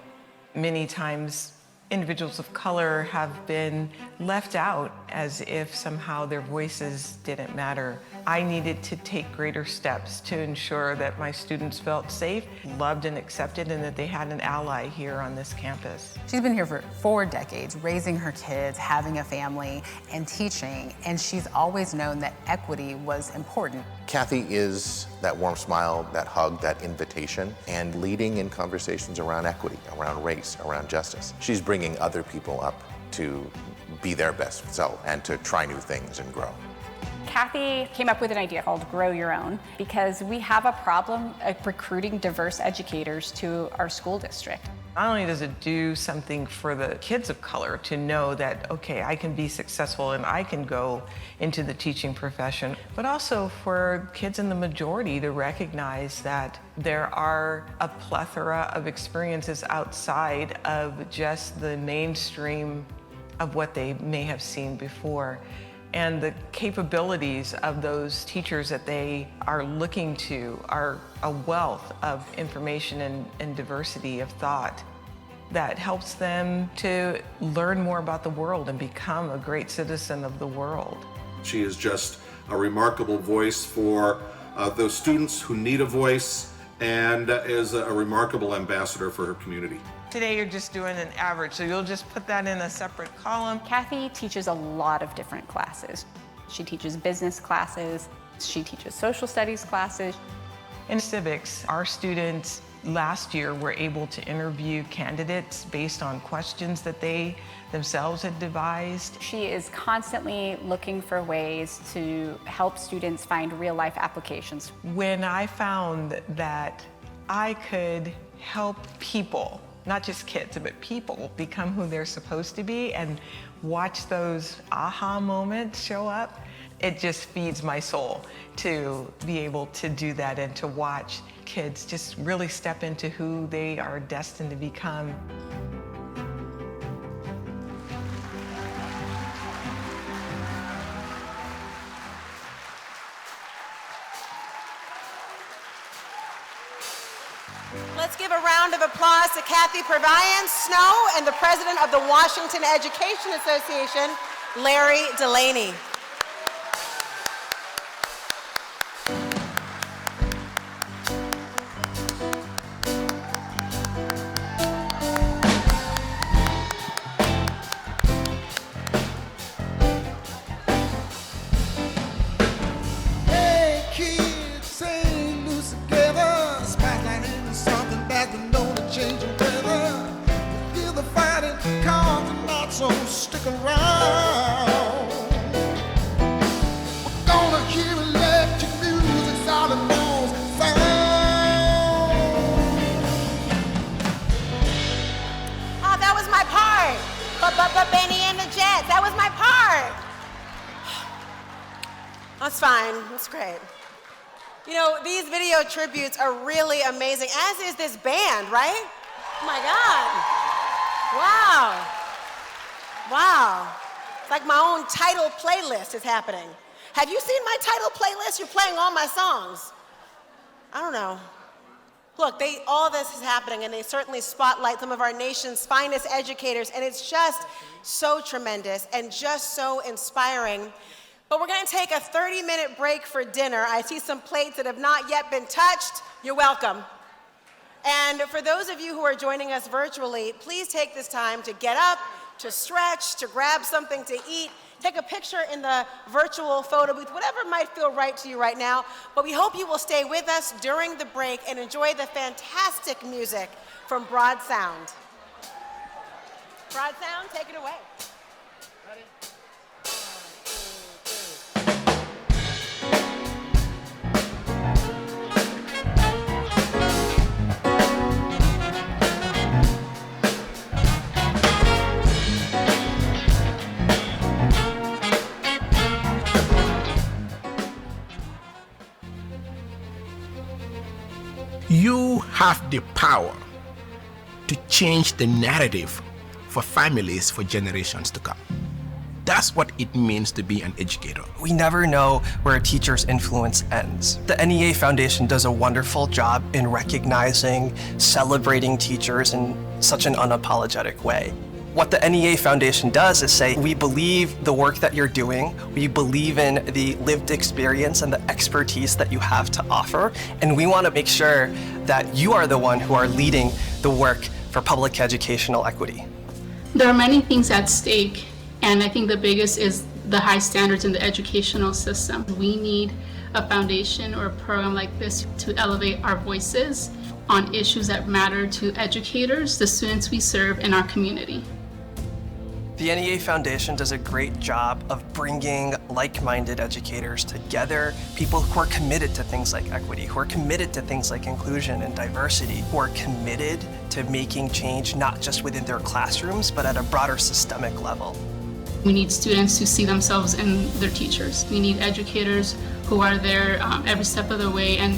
Many times, individuals of color have been left out as if somehow their voices didn't matter. I needed to take greater steps to ensure that my students felt safe, loved and accepted, and that they had an ally here on this campus. She's been here for 4 decades, raising her kids, having a family, and teaching, and she's always known that equity was important. Kathy is that warm smile, that hug, that invitation, and leading in conversations around equity, around race, around justice. She's bringing other people up to be their best self and to try new things and grow. Kathy came up with an idea called Grow Your Own because we have a problem recruiting diverse educators to our school district. Not only does it do something for the kids of color to know that, okay, I can be successful and I can go into the teaching profession, but also for kids in the majority to recognize that there are a plethora of experiences outside of just the mainstream of what they may have seen before. And the capabilities of those teachers that they are looking to are a wealth of information and diversity of thought that helps them to learn more about the world and become a great citizen of the world. She is just a remarkable voice for those students who need a voice and is a remarkable ambassador for her community. Today you're just doing an average, so you'll just put that in a separate column. Kathy teaches a lot of different classes. She teaches business classes, she teaches social studies classes. In civics, our students last year were able to interview candidates based on questions that they themselves had devised. She is constantly looking for ways to help students find real-life applications. When I found that I could help people, not just kids, but people become who they're supposed to be and watch those aha moments show up, it just feeds my soul to be able to do that and to watch kids just really step into who they are destined to become. Let's give a round of applause to Kathy Purviance Snow and the president of the Washington Education Association, Larry Delaney. Hey kids, ain't loose together. Spotlight ain't something that we know to change the weather. You feel the fighting, calm and not so stick around. We're gonna hear electric music, solid bones sound. Oh, that was my part. But Benny and the Jets, that was my part. That's fine, that's great. You know, these video tributes are really amazing, as is this band, right? Oh my God. Wow. Wow. It's like my own title playlist is happening. Have you seen my title playlist? You're playing all my songs. I don't know. Look, all this is happening, and they certainly spotlight some of our nation's finest educators, and it's just so tremendous and just so inspiring. But we're going to take a 30-minute break for dinner. I see some plates that have not yet been touched. You're welcome. And for those of you who are joining us virtually, please take this time to get up, to stretch, to grab something to eat. Take a picture in the virtual photo booth, whatever might feel right to you right now. But we hope you will stay with us during the break and enjoy the fantastic music from Broad Sound. Broad Sound, take it away. Ready? You have the power to change the narrative for families for generations to come. That's what it means to be an educator. We never know where a teacher's influence ends. The NEA Foundation does a wonderful job in recognizing, celebrating teachers in such an unapologetic way. What the NEA Foundation does is say, we believe the work that you're doing, we believe in the lived experience and the expertise that you have to offer, and we want to make sure that you are the one who are leading the work for public educational equity. There are many things at stake, and I think the biggest is the high standards in the educational system. We need a foundation or a program like this to elevate our voices on issues that matter to educators, the students we serve, in our community. The NEA Foundation does a great job of bringing like-minded educators together, people who are committed to things like equity, who are committed to things like inclusion and diversity, who are committed to making change not just within their classrooms, but at a broader systemic level. We need students to see themselves in their teachers. We need educators who are there every step of the way and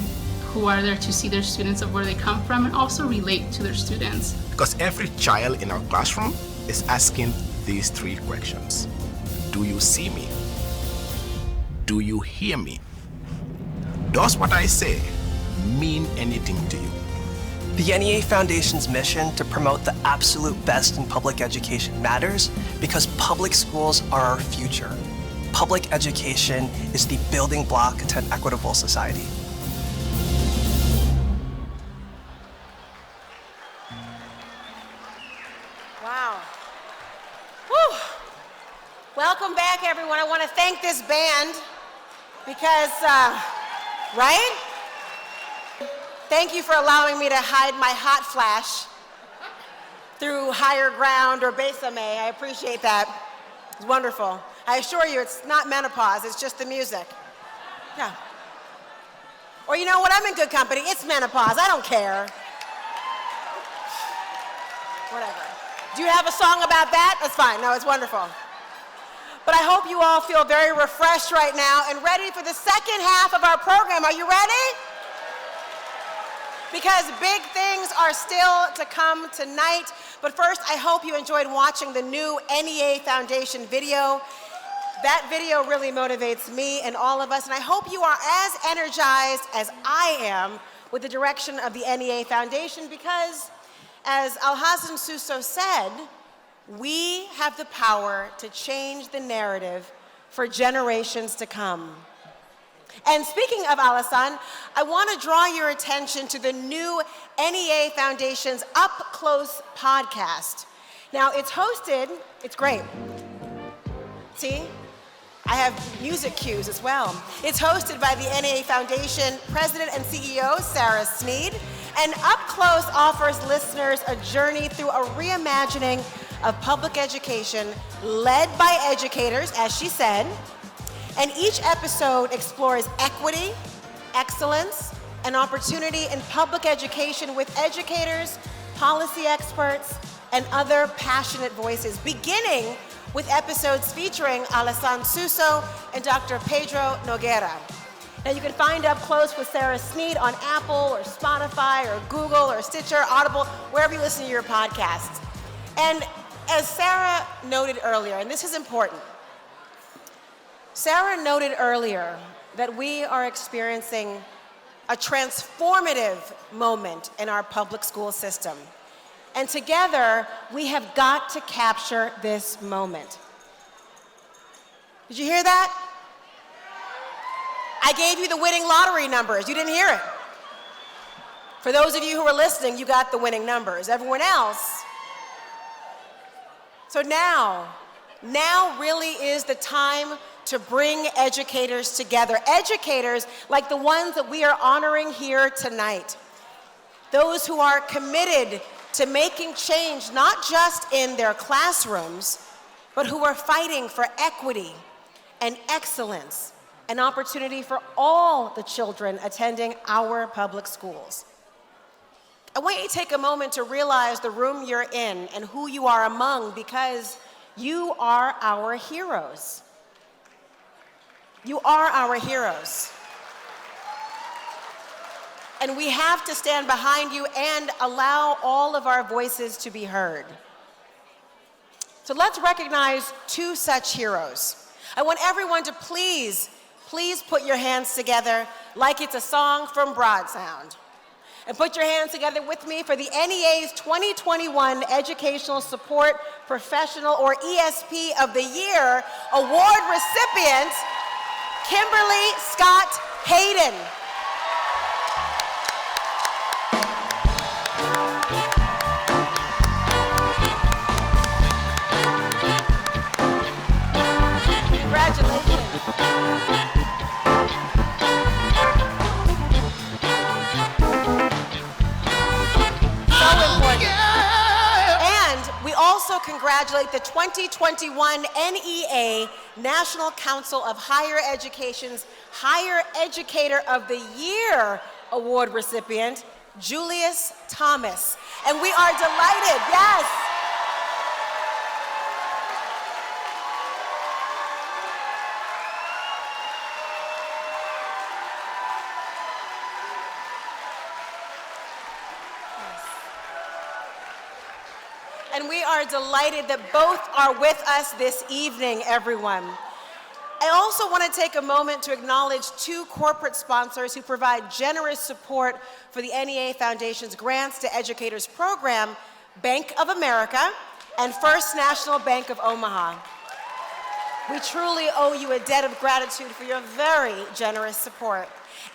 who are there to see their students of where they come from and also relate to their students. Because every child in our classroom is asking these three questions. Do you see me? Do you hear me? Does what I say mean anything to you? The NEA Foundation's mission to promote the absolute best in public education matters because public schools are our future. Public education is the building block to an equitable society. Wow. Whew. Welcome back, everyone. I want to thank this band because, right? Thank you for allowing me to hide my hot flash through Higher Ground or Besame. I appreciate that. It's wonderful. I assure you, it's not menopause, it's just the music. Yeah. Or you know what, I'm in good company. It's menopause, I don't care. Whatever. Do you have a song about that? That's fine, no, it's wonderful. But I hope you all feel very refreshed right now and ready for the second half of our program. Are you ready? Because big things are still to come tonight. But first, I hope you enjoyed watching the new NEA Foundation video. That video really motivates me and all of us, and I hope you are as energized as I am with the direction of the NEA Foundation because, as Alhassan Suso said, we have the power to change the narrative for generations to come. And speaking of Alhassan, I want to draw your attention to the new NEA Foundation's Up Close podcast. Now, it's hosted, it's great. See? I have music cues as well. It's hosted by the NEA Foundation President and CEO, Sarah Sneed, and Up Close offers listeners a journey through a reimagining of public education led by educators, as she said, and each episode explores equity, excellence, and opportunity in public education with educators, policy experts, and other passionate voices, beginning with episodes featuring Alhassan Suso and Dr. Pedro Noguera. Now you can find Up Close with Sarah Sneed on Apple or Spotify or Google or Stitcher, Audible, wherever you listen to your podcasts. And as Sarah noted earlier, and this is important, Sarah noted earlier that we are experiencing a transformative moment in our public school system. And together, we have got to capture this moment. Did you hear that? I gave you the winning lottery numbers. You didn't hear it. For those of you who were listening, you got the winning numbers. Everyone else. So now really is the time to bring educators together. Educators like the ones that we are honoring here tonight. Those who are committed to making change, not just in their classrooms, but who are fighting for equity and excellence and opportunity for all the children attending our public schools. I want you to take a moment to realize the room you're in and who you are among, because you are our heroes. You are our heroes. And we have to stand behind you and allow all of our voices to be heard. So let's recognize two such heroes. I want everyone to please put your hands together like it's a song from Broad Sound. And put your hands together with me for the NEA's 2021 Educational Support Professional, or ESP of the Year, award recipient, Kimberly Scott Hayden. Also congratulate the 2021 NEA National Council of Higher Education's Higher Educator of the Year award recipient, Julius Thomas. And we are delighted, yes. And we are delighted that both are with us this evening, everyone. I also want to take a moment to acknowledge two corporate sponsors who provide generous support for the NEA Foundation's Grants to Educators program, Bank of America and First National Bank of Omaha. We truly owe you a debt of gratitude for your very generous support.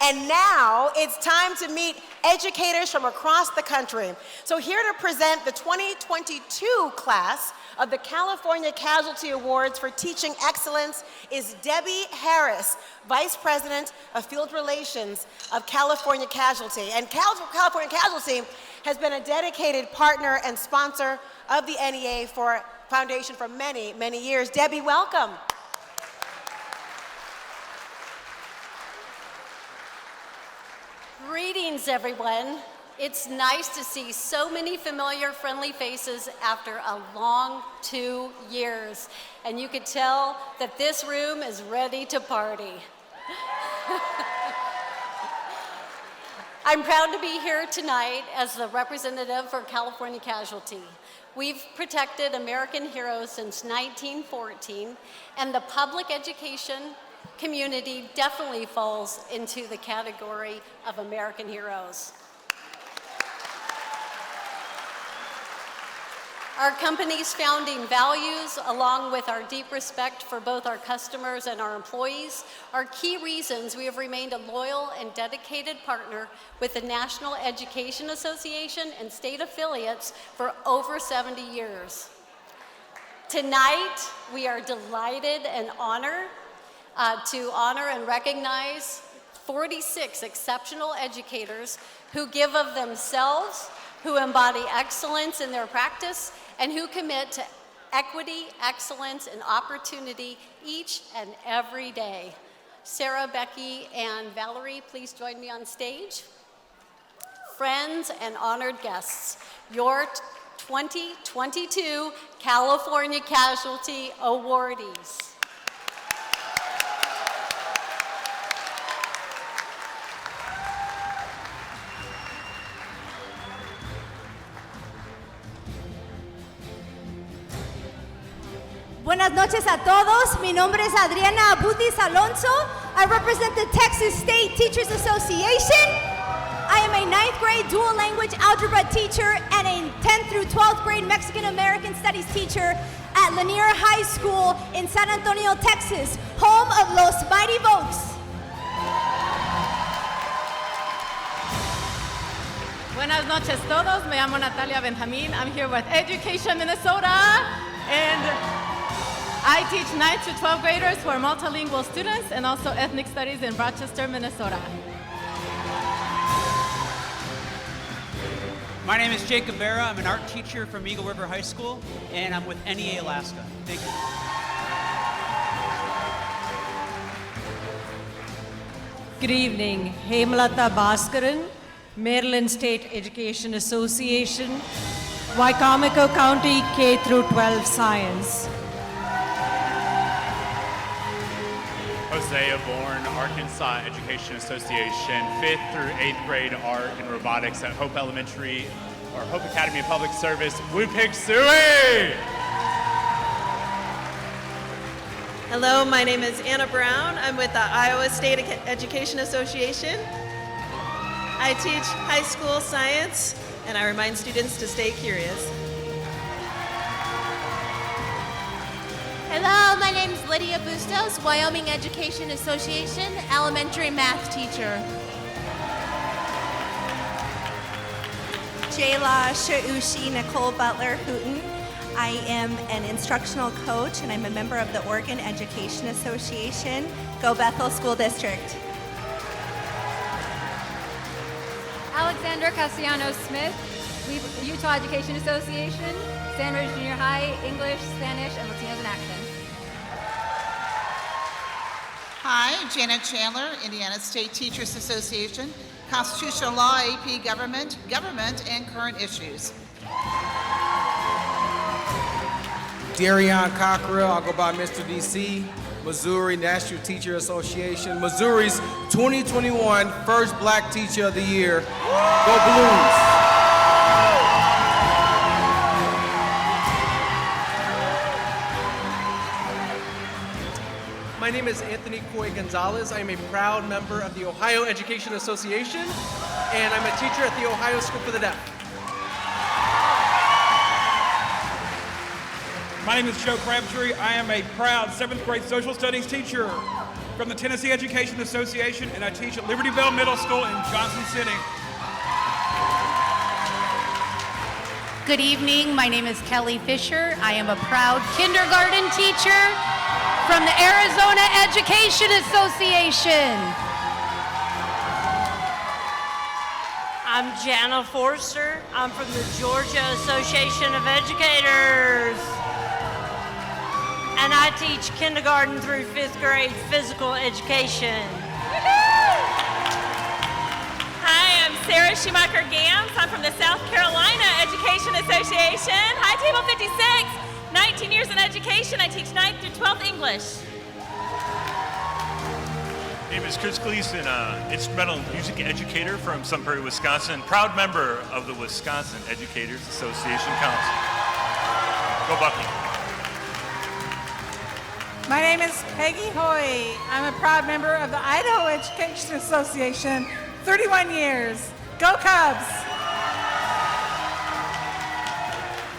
And now it's time to meet educators from across the country. So here to present the 2022 class of the California Casualty Awards for Teaching Excellence is Debbie Harris, Vice President of Field Relations of California Casualty. And California Casualty has been a dedicated partner and sponsor of the NEA Foundation for many, many years. Debbie, welcome. Greetings, everyone. It's nice to see so many familiar, friendly faces after a long 2 years. And you could tell that this room is ready to party. I'm proud to be here tonight as the representative for California Casualty. We've protected American heroes since 1914, and the public education community definitely falls into the category of American heroes. Our company's founding values, along with our deep respect for both our customers and our employees, are key reasons we have remained a loyal and dedicated partner with the National Education Association and state affiliates for over 70 years. Tonight, we are delighted and honored to honor and recognize 46 exceptional educators who give of themselves, who embody excellence in their practice, and who commit to equity, excellence, and opportunity each and every day. Sarah, Becky, and Valerie, please join me on stage. Friends and honored guests, your 2022 California Casualty awardees. Buenas noches a todos. Mi nombre es Adriana Abutis Alonso. I represent the Texas State Teachers Association. I am a 9th grade dual language algebra teacher and a 10th through 12th grade Mexican American Studies teacher at Lanier High School in San Antonio, Texas, home of Los Mighty Votes. Buenas noches todos, me llamo Natalia Benjamin. I'm here with Education Minnesota, and I teach 9th to 12th graders who are multilingual students and also ethnic studies in Rochester, Minnesota. My name is Jacob Vera. I'm an art teacher from Eagle River High School, and I'm with NEA Alaska. Thank you. Good evening. Hemlata Bhaskaran, Maryland State Education Association, Wycomico County K through 12 Science. Hosea Bourne, Arkansas Education Association, 5th through 8th grade art and robotics at Hope Elementary, or Hope Academy of Public Service, Wupik Sui! Hello, my name is Anna Brown. I'm with the Iowa State Education Association. I teach high school science, and I remind students to stay curious. Hello, my name is Lydia Bustos, Wyoming Education Association, elementary math teacher. Jayla Shaushi Nicole Butler Hooten. I am an instructional coach and I'm a member of the Oregon Education Association, Go Bethel School District. Alexandra Castellanos-Smith, Utah Education Association, Sandridge Junior High, English, Spanish, and Latinos in Action. Hi, Janet Chandler, Indiana State Teachers Association, Constitutional Law, AP Government, and Current Issues. Darion Cockrell, I'll go by Mr. DC, Missouri National Teacher Association, Missouri's 2021 First Black Teacher of the Year. Go Blues! My name is Anthony Coy Gonzalez. I am a proud member of the Ohio Education Association, and I'm a teacher at the Ohio School for the Deaf. My name is Joe Crabtree. I am a proud 7th grade social studies teacher from the Tennessee Education Association, and I teach at Liberty Bell Middle School in Johnson City. Good evening, my name is Kelly Fisher. I am a proud kindergarten teacher from the Arizona Education Association. I'm Jana Forster. I'm from the Georgia Association of Educators. And I teach kindergarten through 5th grade physical education. Hi, I'm Sarah Schumacher-Gams. I'm from the South Carolina Education Association. Hi, Table 56. 19 years in education. I teach 9th through 12th English. My name is Chris Gleason, instrumental music educator from Sun Prairie, Wisconsin. Proud member of the Wisconsin Educators Association Council. Go Bucky. My name is Peggy Hoy. I'm a proud member of the Idaho Education Association, 31 years. Go Cubs!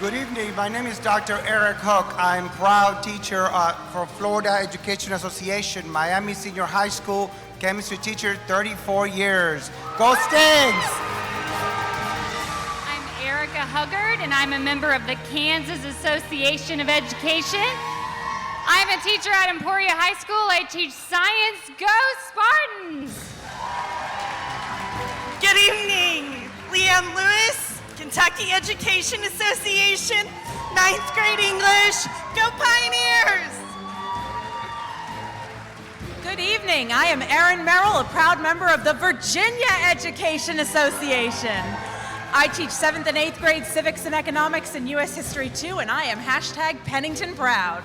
Good evening. My name is Dr. Eric Hook. I'm proud teacher for Florida Education Association, Miami Senior High School, chemistry teacher, 34 years. Go Stings! I'm Erica Huggard, and I'm a member of the Kansas Association of Education. I'm a teacher at Emporia High School. I teach science. Go Spartans! Good evening. Leanne Lewis, Kentucky Education Association, 9th grade English. Go Pioneers! Good evening. I am Erin Merrill, a proud member of the Virginia Education Association. I teach 7th and 8th grade civics and economics and U.S. history too, and I am #Pennington Proud.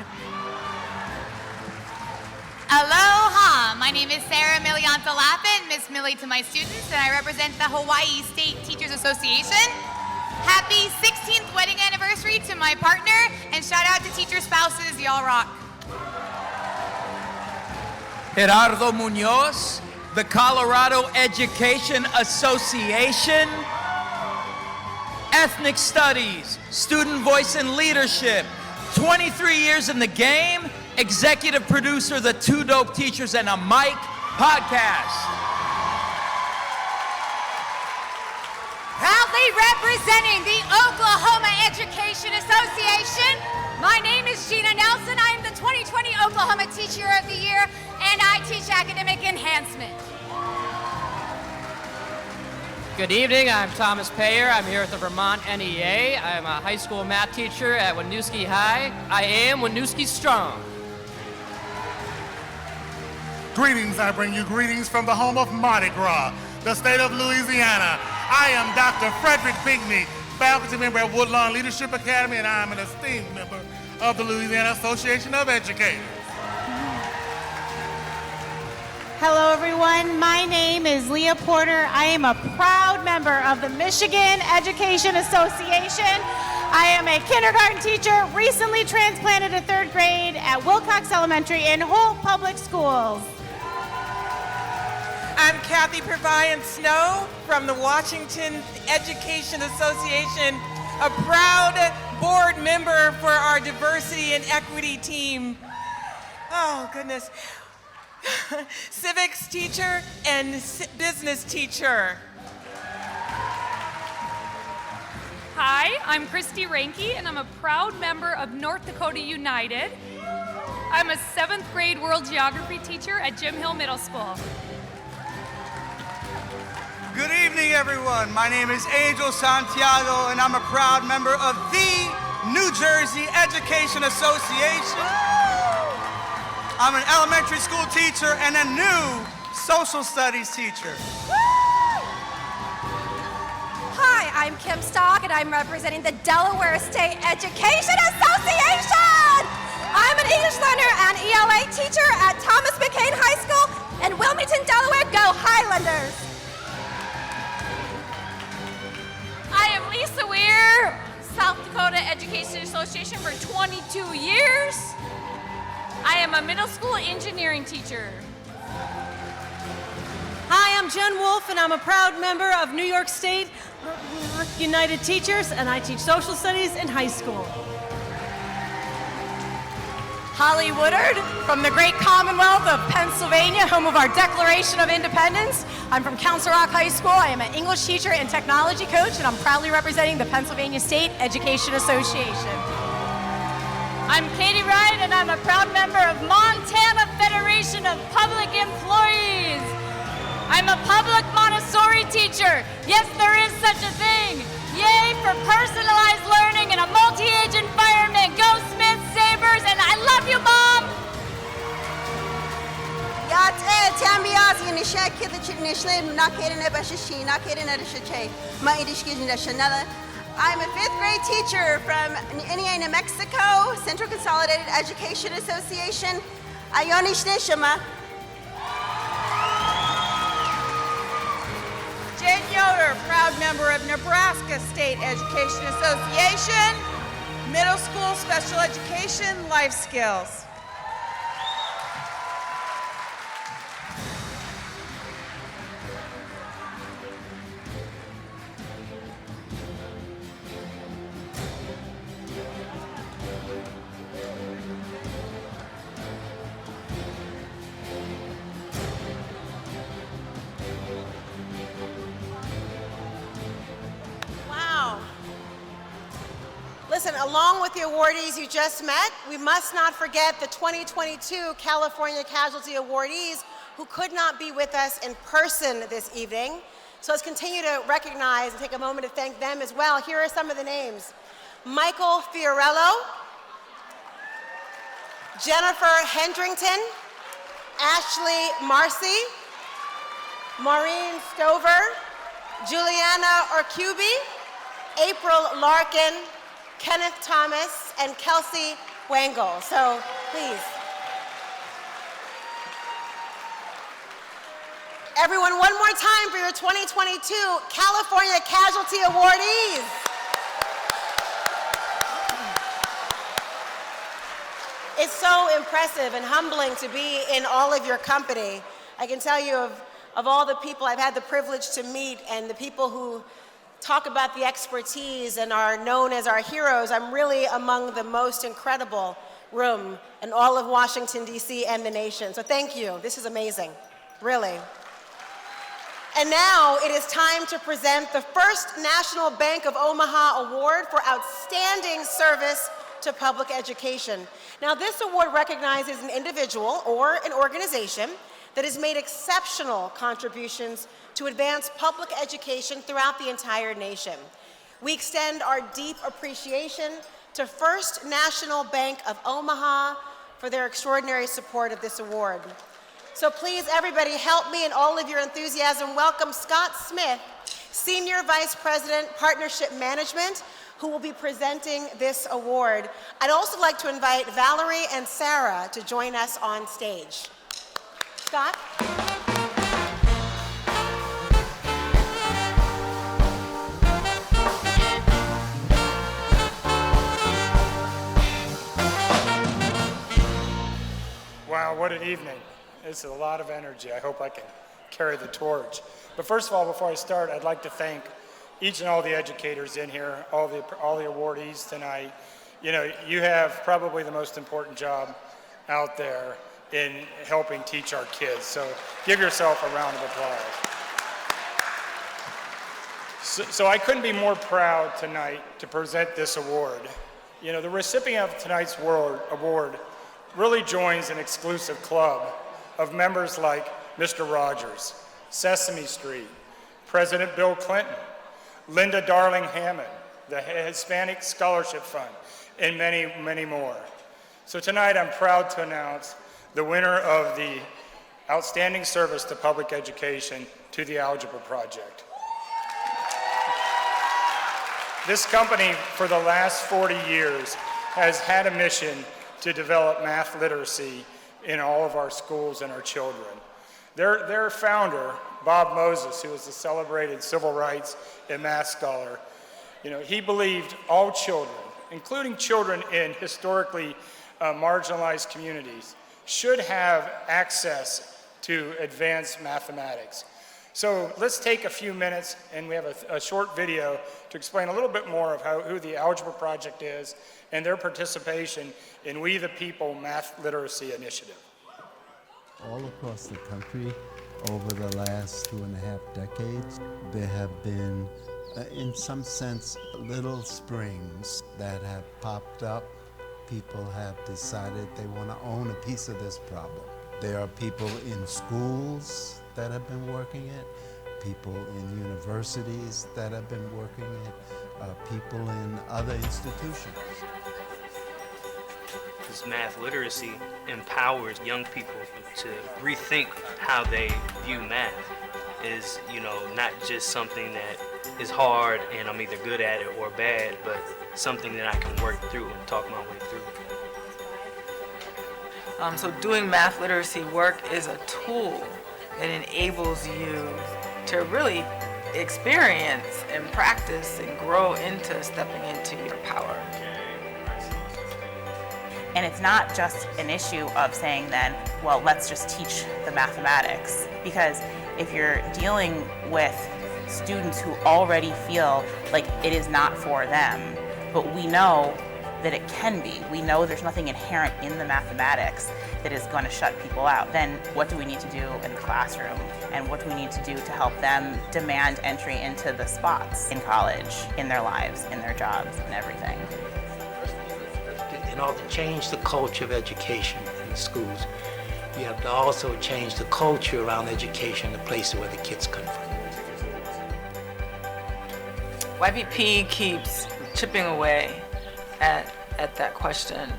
Aloha! My name is Sarah Milianta-Lappin, Miss Millie to my students, and I represent the Hawaii State Teachers Association. Happy 16th wedding anniversary to my partner, and shout out to teacher spouses, y'all rock. Gerardo Munoz, the Colorado Education Association, Ethnic Studies, Student Voice and Leadership, 23 years in the game, executive producer of the Two Dope Teachers and a Mic podcast. Proudly representing the Oklahoma Education Association, my name is Gina Nelson. I am the 2020 Oklahoma Teacher of the Year, and I teach academic enhancement. Good evening, I'm Thomas Payer. I'm here at the Vermont NEA. I'm a high school math teacher at Winooski High. I am Winooski Strong. Greetings, I bring you greetings from the home of Mardi Gras, the state of Louisiana. I am Dr. Frederick Pinckney, faculty member at Woodlawn Leadership Academy, and I am an esteemed member of the Louisiana Association of Educators. Hello, everyone. My name is Leah Porter. I am a proud member of the Michigan Education Association. I am a kindergarten teacher, recently transplanted to third grade at Wilcox Elementary in Holt Public Schools. I'm Kathy Purviance Snow from the Washington Education Association, a proud board member for our diversity and equity team. Oh, goodness. Civics teacher and business teacher. Hi, I'm Christy Ranke, and I'm a proud member of North Dakota United. I'm a 7th grade world geography teacher at Jim Hill Middle School. Good evening, everyone. My name is Angel Santiago, and I'm a proud member of the New Jersey Education Association. I'm an elementary school teacher and a new social studies teacher. Hi, I'm Kim Stock, and I'm representing the Delaware State Education Association. I'm an English learner and ELA teacher at Thomas McCain High School in Wilmington, Delaware. Go Highlanders! I am Lisa Weir, South Dakota Education Association for 22 years. I am a middle school engineering teacher. Hi, I'm Jen Wolf, and I'm a proud member of New York State United Teachers, and I teach social studies in high school. Holly Woodard from the great Commonwealth of Pennsylvania, home of our Declaration of Independence. I'm from Council Rock High School. I am an English teacher and technology coach, and I'm proudly representing the Pennsylvania State Education Association. I'm Katie Wright, and I'm a proud member of Montana Federation of Public Employees. I'm a public Montessori teacher. Yes, there is such a thing. Yay for personalized learning in a multi-age environment. Go Smith Sabres, and I love you, Mom. I'm a 5th grade teacher from NEA New Mexico, Central Consolidated Education Association. Ayonish Neshama. Jen Yoder, proud member of Nebraska State Education Association, middle school special education, life skills. Listen, along with the awardees you just met, we must not forget the 2022 California Casualty awardees who could not be with us in person this evening. So let's continue to recognize and take a moment to thank them as well. Here are some of the names. Michael Fiorello, Jennifer Hendrington, Ashley Marcy, Maureen Stover, Juliana Orcubi, April Larkin, Kenneth Thomas, and Kelsey Wangle. So please. Everyone, one more time for your 2022 California Casualty awardees. is so impressive and humbling to be in all of your company. I can tell you of all the people I've had the privilege to meet and the people who talk about the expertise and are known as our heroes, I'm really among the most incredible room in all of Washington, D.C. and the nation. So thank you. This is amazing, really. And now it is time to present the first National Bank of Omaha Award for Outstanding Service to Public Education. Now, this award recognizes an individual or an organization that has made exceptional contributions to advance public education throughout the entire nation. We extend our deep appreciation to First National Bank of Omaha for their extraordinary support of this award. So please, everybody, help me in all of your enthusiasm welcome Scott Smith, Senior Vice President, Partnership Management, who will be presenting this award. I'd also like to invite Valerie and Sarah to join us on stage. Scott? Wow, what an evening. It's a lot of energy. I hope I can carry the torch. But first of all, before I start, I'd like to thank each and all the educators in here, all the awardees tonight. You know, you have probably the most important job out there in helping teach our kids. So give yourself a round of applause. So I couldn't be more proud tonight to present this award. You know, the recipient of tonight's award really joins an exclusive club of members like Mr. Rogers, Sesame Street, President Bill Clinton, Linda Darling Hammond, the Hispanic Scholarship Fund, and many, many more. So tonight I'm proud to announce the winner of the Outstanding Service to Public Education to the Algebra Project. This company, for the last 40 years, has had a mission to develop math literacy in all of our schools and our children. Their founder, Bob Moses, who is a celebrated civil rights and math scholar, you know, he believed all children, including children in historically marginalized communities, should have access to advanced mathematics. So let's take a few minutes, and we have a short video to explain a little bit more of who the Algebra Project is and their participation in We the People Math Literacy Initiative. All across the country, over the last 2.5 decades, there have been, in some sense, little springs that have popped up. People have decided they want to own a piece of this problem. There are people in schools that have been working it, people in universities that have been working it, people in other institutions. This math literacy empowers young people to rethink how they view math. Is, you know, not just something that is hard and I'm either good at it or bad, but something that I can work through and talk my way through. So doing math literacy work is a tool that enables you to really experience and practice and grow into stepping into your power. And it's not just an issue of saying then, well, let's just teach the mathematics. Because if you're dealing with students who already feel like it is not for them, but we know that it can be, we know there's nothing inherent in the mathematics that is going to shut people out, then what do we need to do in the classroom? And what do we need to do to help them demand entry into the spots in college, in their lives, in their jobs, and everything? In order to change the culture of education in the schools, you have to also change the culture around education, the places where the kids come from. YPP keeps chipping away at that question.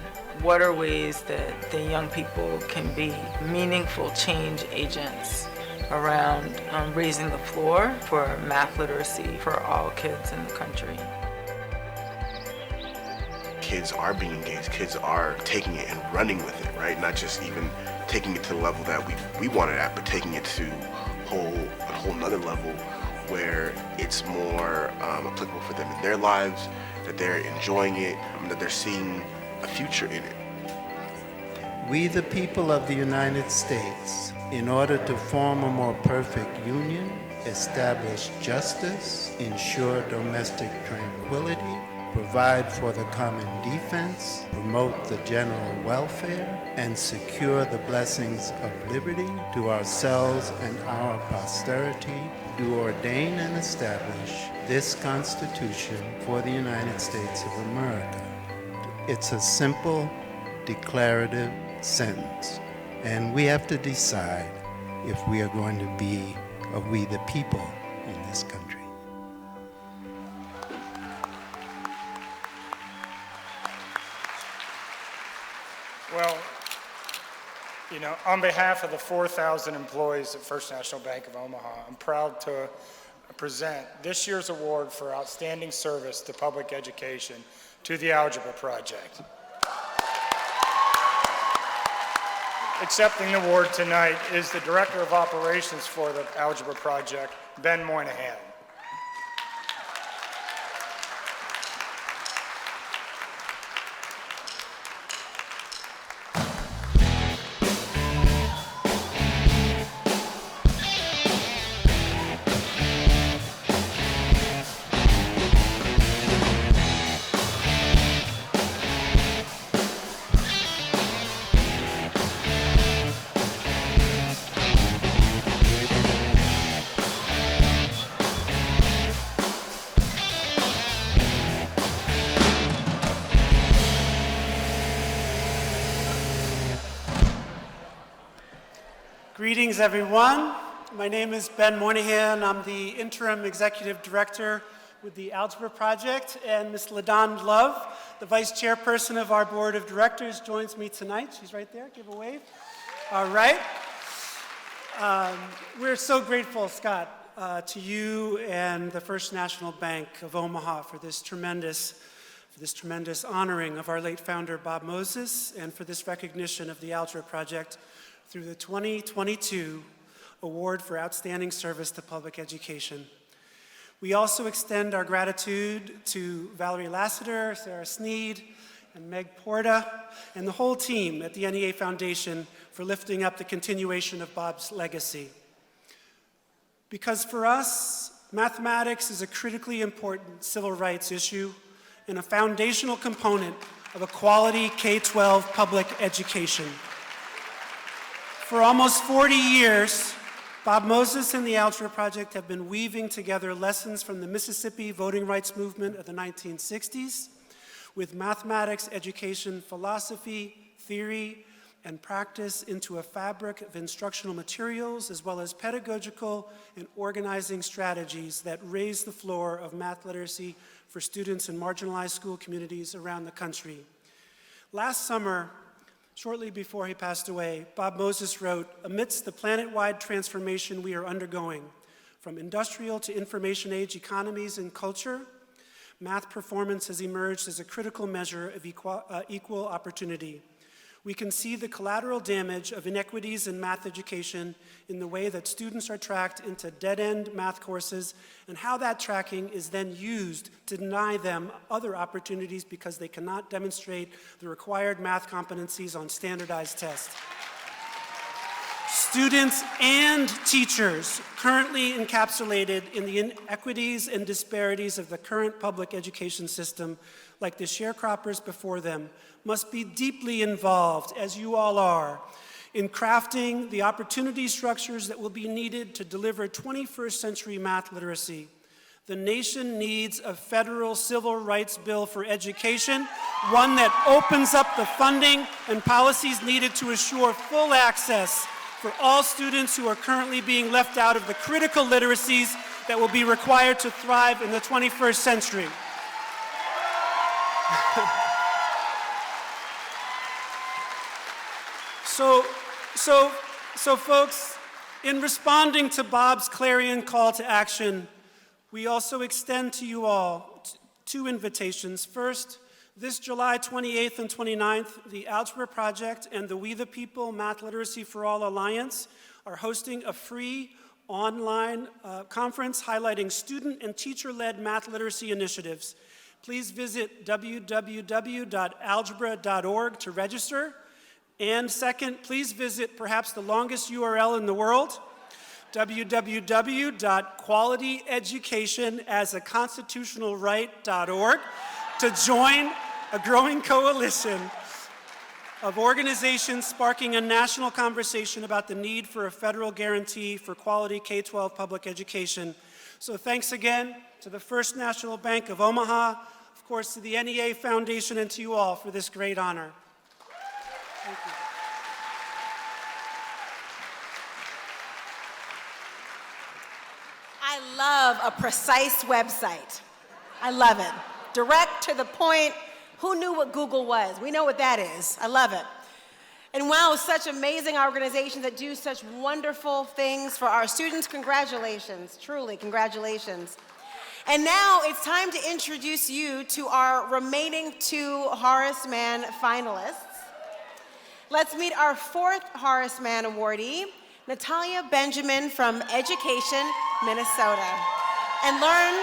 What are ways that the young people can be meaningful change agents around raising the floor for math literacy for all kids in the country? Kids are being engaged, kids are taking it and running with it, right? Not just even taking it to the level that we want it at, but taking it to a whole nother level where it's more applicable for them in their lives, that they're enjoying it, that they're seeing a future in it. We, the people of the United States, in order to form a more perfect union, establish justice, ensure domestic tranquility, provide for the common defense, promote the general welfare, and secure the blessings of liberty to ourselves and our posterity, do ordain and establish this Constitution for the United States of America. It's a simple, declarative sentence, and we have to decide if we are going to be we the people in this country. Well, you know, on behalf of the 4,000 employees at First National Bank of Omaha, I'm proud to present this year's award for outstanding service to public education to the Algebra Project. Accepting the award tonight is the Director of Operations for the Algebra Project, Ben Moynihan. Greetings, everyone. My name is Ben Moynihan. I'm the Interim Executive Director with the Algebra Project, and Ms. LaDon Love, the Vice Chairperson of our Board of Directors, joins me tonight. She's right there. Give a wave. All right. We're so grateful, Scott, to you and the First National Bank of Omaha for this tremendous honoring of our late founder, Bob Moses, and for this recognition of the Algebra Project through the 2022 Award for Outstanding Service to Public Education. We also extend our gratitude to Valerie Lassiter, Sarah Sneed, and Meg Porta, and the whole team at the NEA Foundation for lifting up the continuation of Bob's legacy. Because for us, mathematics is a critically important civil rights issue and a foundational component of a quality K-12 public education. For almost 40 years, Bob Moses and the Algebra Project have been weaving together lessons from the Mississippi voting rights movement of the 1960s with mathematics education philosophy, theory, and practice into a fabric of instructional materials as well as pedagogical and organizing strategies that raise the floor of math literacy for students in marginalized school communities around the country. Last summer, shortly before he passed away, Bob Moses wrote, "Amidst the planet-wide transformation we are undergoing, from industrial to information age economies and culture, math performance has emerged as a critical measure of equal opportunity. We can see the collateral damage of inequities in math education in the way that students are tracked into dead-end math courses and how that tracking is then used to deny them other opportunities because they cannot demonstrate the required math competencies on standardized tests. Students and teachers currently encapsulated in the inequities and disparities of the current public education system, like the sharecroppers before them, must be deeply involved, as you all are, in crafting the opportunity structures that will be needed to deliver 21st century math literacy. The nation needs a federal civil rights bill for education, one that opens up the funding and policies needed to assure full access for all students who are currently being left out of the critical literacies that will be required to thrive in the 21st century. So folks, in responding to Bob's clarion call to action, we also extend to you all two invitations. First, this July 28th and 29th, the Algebra Project and the We the People Math Literacy for All Alliance are hosting a free online conference highlighting student and teacher-led math literacy initiatives. Please visit www.algebra.org to register. And second, please visit perhaps the longest URL in the world, www.qualityeducationasaconstitutionalright.org, to join a growing coalition of organizations sparking a national conversation about the need for a federal guarantee for quality K-12 public education. So thanks again to the First National Bank of Omaha, of course to the NEA Foundation, and to you all for this great honor. Thank you. I love a precise website. I love it. Direct to the point. Who knew what Google was? We know what that is. I love it. And wow, such amazing organizations that do such wonderful things for our students. Congratulations, truly, congratulations. And now it's time to introduce you to our remaining 2 Horace Mann finalists. Let's meet our 4th Horace Mann awardee, Natalia Benjamin from Education, Minnesota, and learn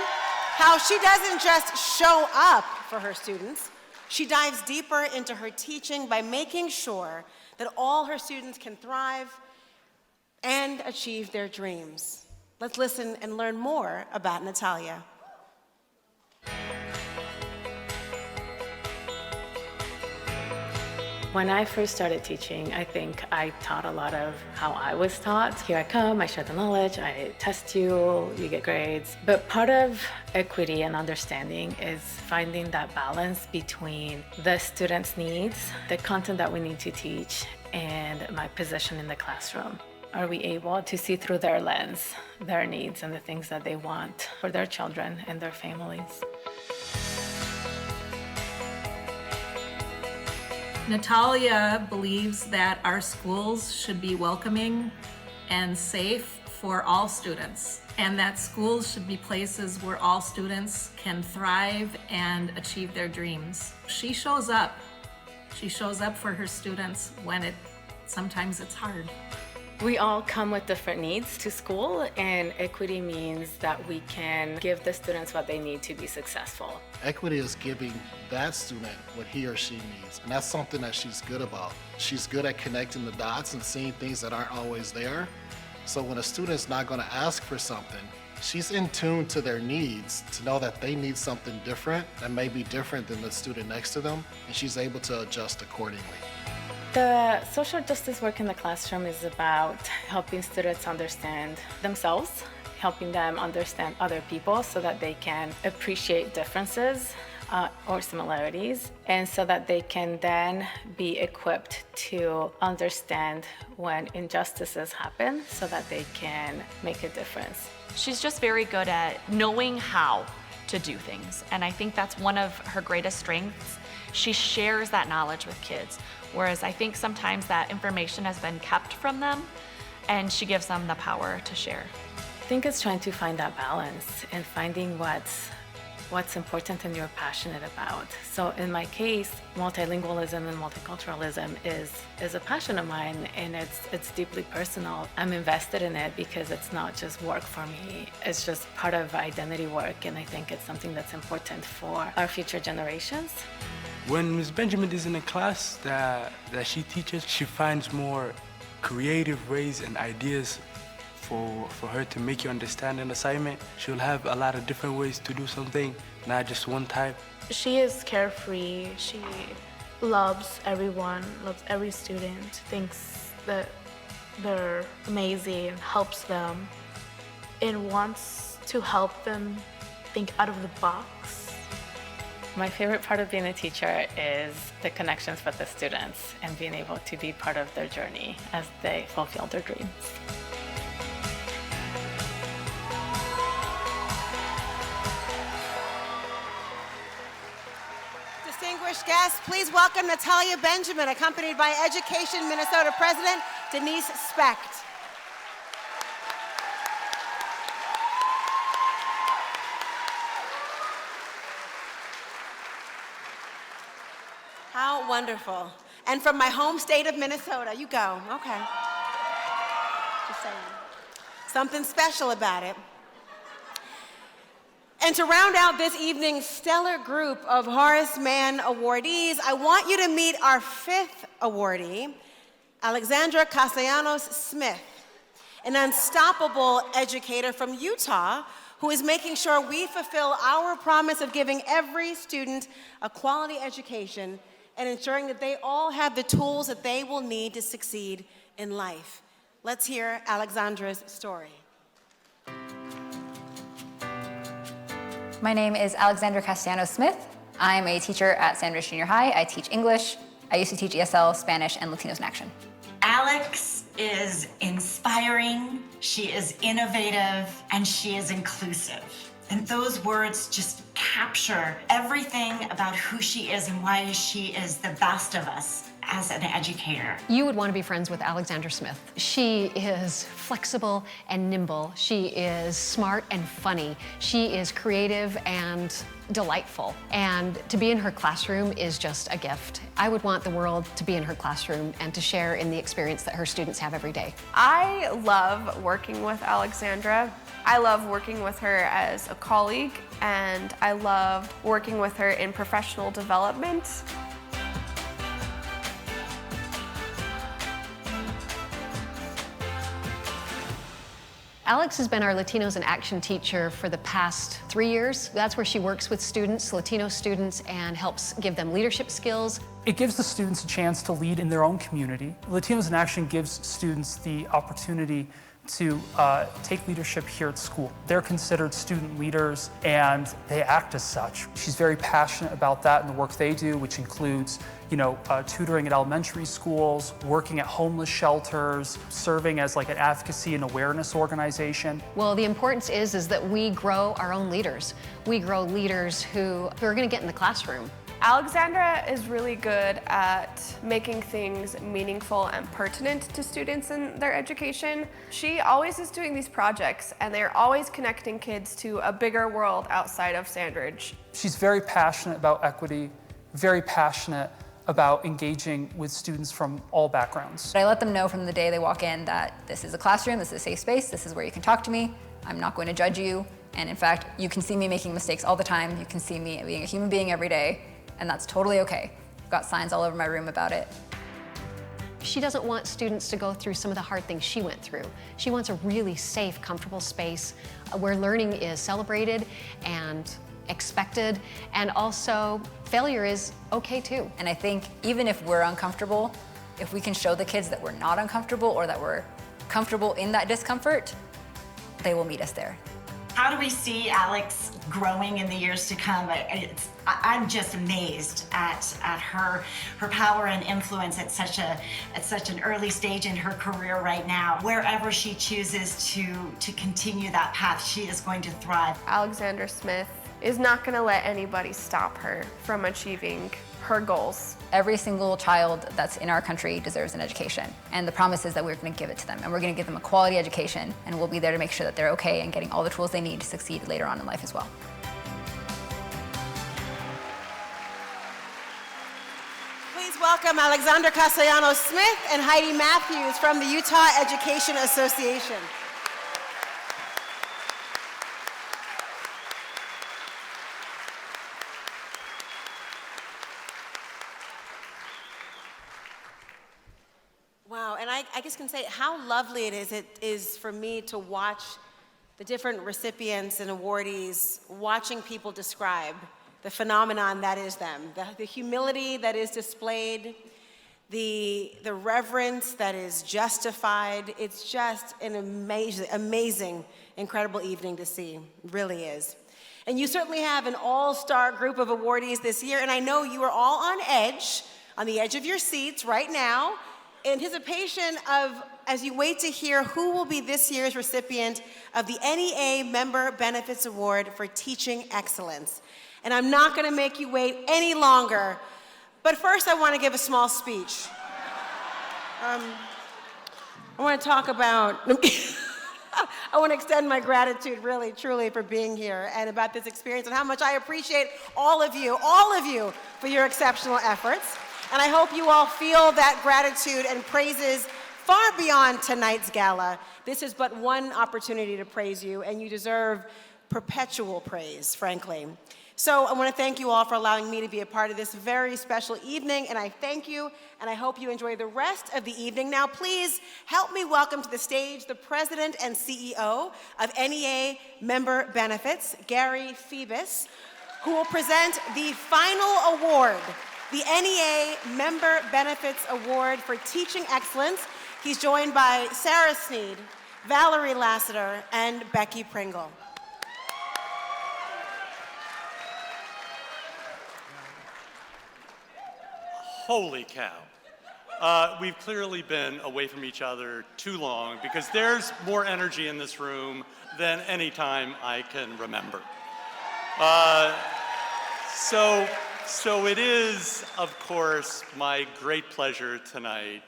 how she doesn't just show up for her students. She dives deeper into her teaching by making sure that all her students can thrive and achieve their dreams. Let's listen and learn more about Natalia. When I first started teaching, I think I taught a lot of how I was taught. Here I come, I share the knowledge, I test you, you get grades. But part of equity and understanding is finding that balance between the students' needs, the content that we need to teach, and my position in the classroom. Are we able to see through their lens, their needs, and the things that they want for their children and their families? Natalia believes that our schools should be welcoming and safe for all students, and that schools should be places where all students can thrive and achieve their dreams. She shows up. She shows up for her students when sometimes it's hard. We all come with different needs to school, and equity means that we can give the students what they need to be successful. Equity is giving that student what he or she needs, and that's something that she's good about. She's good at connecting the dots and seeing things that aren't always there. So when a student's not going to ask for something, she's in tune to their needs to know that they need something different that may be different than the student next to them, and she's able to adjust accordingly. The social justice work in the classroom is about helping students understand themselves, helping them understand other people so that they can appreciate differences or similarities, and so that they can then be equipped to understand when injustices happen so that they can make a difference. She's just very good at knowing how to do things, and I think that's one of her greatest strengths. She shares that knowledge with kids, whereas I think sometimes that information has been kept from them, and she gives them the power to share. I think it's trying to find that balance and finding what's important and you're passionate about. So in my case, multilingualism and multiculturalism is a passion of mine, and it's deeply personal. I'm invested in it because it's not just work for me, it's just part of identity work, and I think it's something that's important for our future generations. When Ms. Benjamin is in a class that she teaches, she finds more creative ways and ideas for her to make you understand an assignment. She'll have a lot of different ways to do something, not just one type. She is carefree. She loves everyone, loves every student, thinks that they're amazing, helps them, and wants to help them think out of the box. My favorite part of being a teacher is the connections with the students and being able to be part of their journey as they fulfill their dreams. Distinguished guests, please welcome Natalia Benjamin, accompanied by Education Minnesota President Denise Specht. How wonderful. And from my home state of Minnesota, you go, okay. Just saying. Something special about it. And to round out this evening's stellar group of Horace Mann awardees, I want you to meet our 5th awardee, Alexandra Castellanos-Smith, an unstoppable educator from Utah who is making sure we fulfill our promise of giving every student a quality education and ensuring that they all have the tools that they will need to succeed in life. Let's hear Alexandra's story. My name is Alexandra Castellanos-Smith. I'm a teacher at Sandridge Junior High. I teach English. I used to teach ESL, Spanish, and Latinos in Action. Alex is inspiring, she is innovative, and she is inclusive. And those words just capture everything about who she is and why she is the best of us as an educator. You would want to be friends with Alexandra Smith. She is flexible and nimble. She is smart and funny. She is creative and delightful. And to be in her classroom is just a gift. I would want the world to be in her classroom and to share in the experience that her students have every day. I love working with Alexandra. I love working with her as a colleague, and I love working with her in professional development. Alex has been our Latinos in Action teacher for the past 3 years. That's where she works with students, Latino students, and helps give them leadership skills. It gives the students a chance to lead in their own community. Latinos in Action gives students the opportunity to take leadership here at school. They're considered student leaders and they act as such. She's very passionate about that and the work they do, which includes tutoring at elementary schools, working at homeless shelters, serving as like an advocacy and awareness organization. Well, the importance is that we grow our own leaders. We grow leaders who are going to get in the classroom. Alexandra is really good at making things meaningful and pertinent to students in their education. She always is doing these projects, and they're always connecting kids to a bigger world outside of Sandridge. She's very passionate about equity, very passionate about engaging with students from all backgrounds. I let them know from the day they walk in that this is a classroom, this is a safe space, this is where you can talk to me, I'm not going to judge you, and in fact, you can see me making mistakes all the time, you can see me being a human being every day, and that's totally okay. I've got signs all over my room about it. She doesn't want students to go through some of the hard things she went through. She wants a really safe, comfortable space where learning is celebrated and expected, and also failure is okay too. And I think even if we're uncomfortable, if we can show the kids that we're not uncomfortable or that we're comfortable in that discomfort, they will meet us there. How do we see Alex growing in the years to come? I'm just amazed at her power and influence at such an early stage in her career right now. Wherever she chooses to continue that path, she is going to thrive. Alexandra Smith is not going to let anybody stop her from achieving her goals. Every single child that's in our country deserves an education. And the promise is that we're going to give it to them. And we're going to give them a quality education. And we'll be there to make sure that they're okay and getting all the tools they need to succeed later on in life as well. Please welcome Alexandra Castellanos-Smith and Heidi Matthews from the Utah Education Association. Wow, and I just can say how lovely it is for me to watch the different recipients and awardees, watching people describe the phenomenon that is them, the humility that is displayed, the reverence that is justified. It's just an amazing, incredible evening to see, it really is. And you certainly have an all-star group of awardees this year, and I know you are all on the edge of your seats right now, anticipation of, as you wait to hear who will be this year's recipient of the NEA Member Benefits Award for Teaching Excellence. And I'm not going to make you wait any longer, but first I want to give a small speech. I want to talk about, I want to extend my gratitude really, truly for being here and about this experience and how much I appreciate all of you for your exceptional efforts. And I hope you all feel that gratitude and praises far beyond tonight's gala. This is but one opportunity to praise you, and you deserve perpetual praise, frankly. So I want to thank you all for allowing me to be a part of this very special evening, and I thank you, and I hope you enjoy the rest of the evening. Now, please help me welcome to the stage the President and CEO of NEA Member Benefits, Gary Phoebus, who will present the final award, the NEA Member Benefits Award for Teaching Excellence. He's joined by Sarah Sneed, Valerie Lassiter, and Becky Pringle. Holy cow. We've clearly been away from each other too long because there's more energy in this room than any time I can remember. So it is, of course, my great pleasure tonight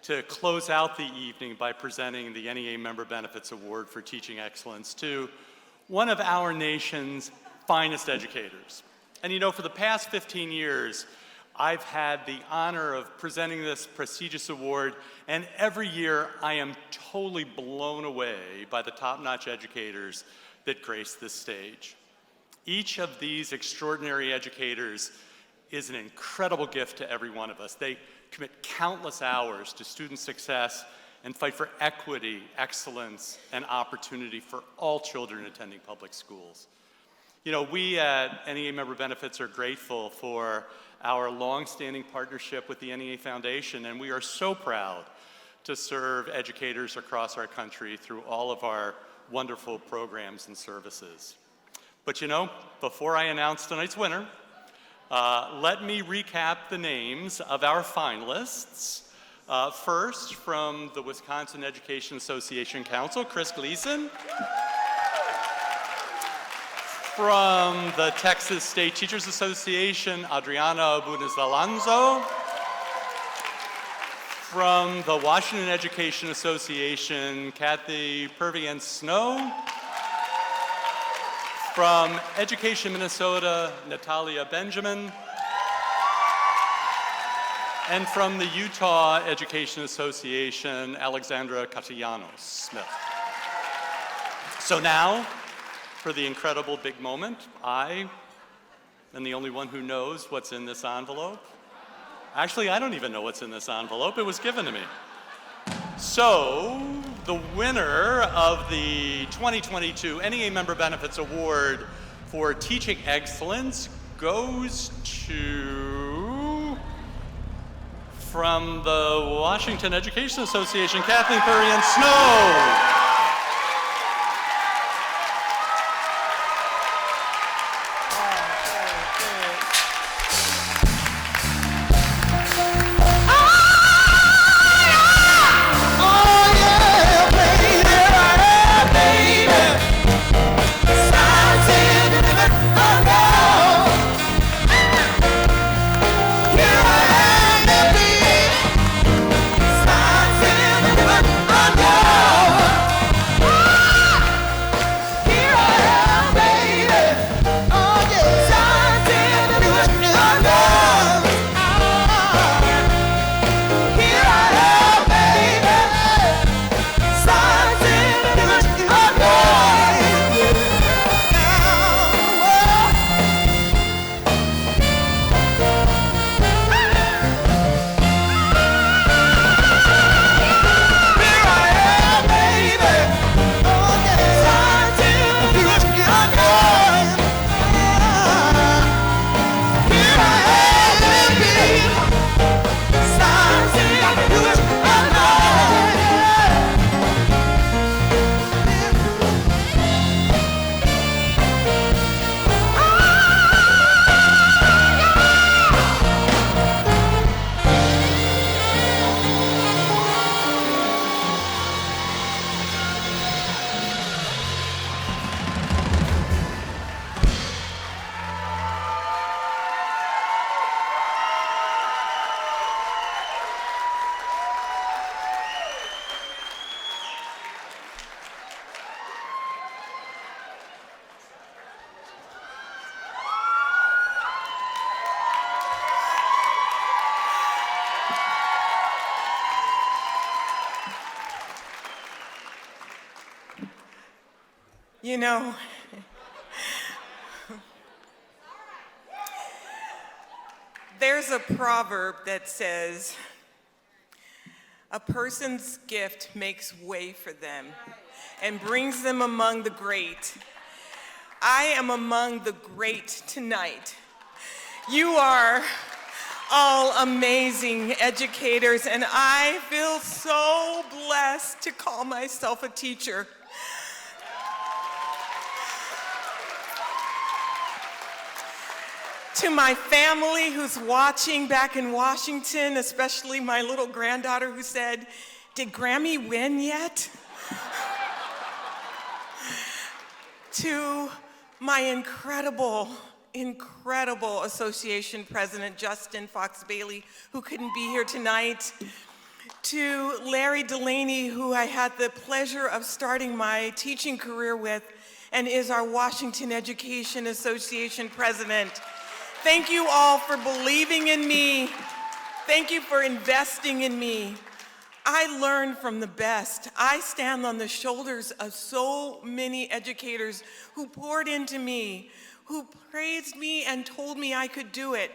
to close out the evening by presenting the NEA Member Benefits Award for Teaching Excellence to one of our nation's finest educators. And you know, for the past 15 years, I've had the honor of presenting this prestigious award, and every year I am totally blown away by the top-notch educators that grace this stage. Each of these extraordinary educators is an incredible gift to every one of us. They commit countless hours to student success and fight for equity, excellence, and opportunity for all children attending public schools. You know, we at NEA Member Benefits are grateful for our long-standing partnership with the NEA Foundation, and we are so proud to serve educators across our country through all of our wonderful programs and services. But you know, before I announce tonight's winner, let me recap the names of our finalists. First, from the Wisconsin Education Association Council, Chris Gleason. From the Texas State Teachers Association, Adriana Bunez-Alonso. From the Washington Education Association, Kathy Purviance-Snow. From Education Minnesota, Natalia Benjamin. And from the Utah Education Association, Alexandra Castellanos-Smith. So now, for the incredible big moment, I am the only one who knows what's in this envelope. Actually, I don't even know what's in this envelope. It was given to me. So, the winner of the 2022 NEA Member Benefits Award for Teaching Excellence goes to, from the Washington Education Association, Kathleen Purviance-Snow. You know, There's a proverb that says, a person's gift makes way for them and brings them among the great. I am among the great tonight. You are all amazing educators, and I feel so blessed to call myself a teacher. To my family who's watching back in Washington, especially my little granddaughter who said, "Did Grammy win yet?" To my incredible association president, Justin Fox Bailey, who couldn't be here tonight. To Larry Delaney, who I had the pleasure of starting my teaching career with and is our Washington Education Association president. Thank you all for believing in me. Thank you for investing in me. I learned from the best. I stand on the shoulders of so many educators who poured into me, who praised me and told me I could do it.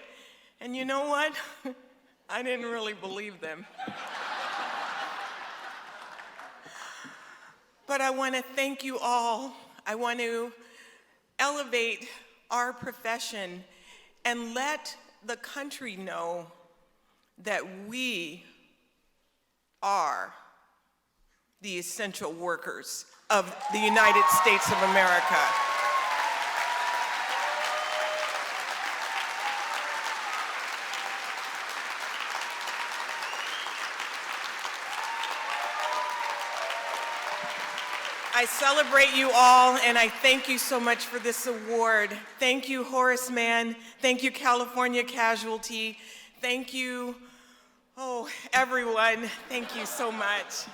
And you know what? I didn't really believe them. But I want to thank you all. I want to elevate our profession and let the country know that we are the essential workers of the United States of America. I celebrate you all, and I thank you so much for this award. Thank you, Horace Mann. Thank you, California Casualty. Thank you, everyone. Thank you so much.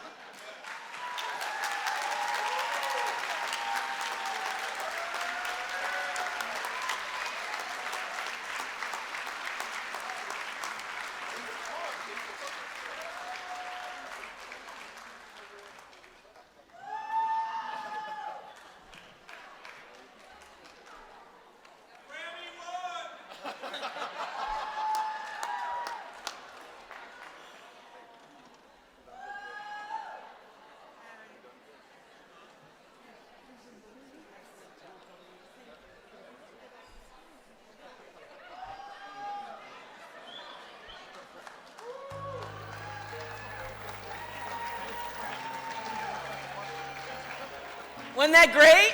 Wasn't that great?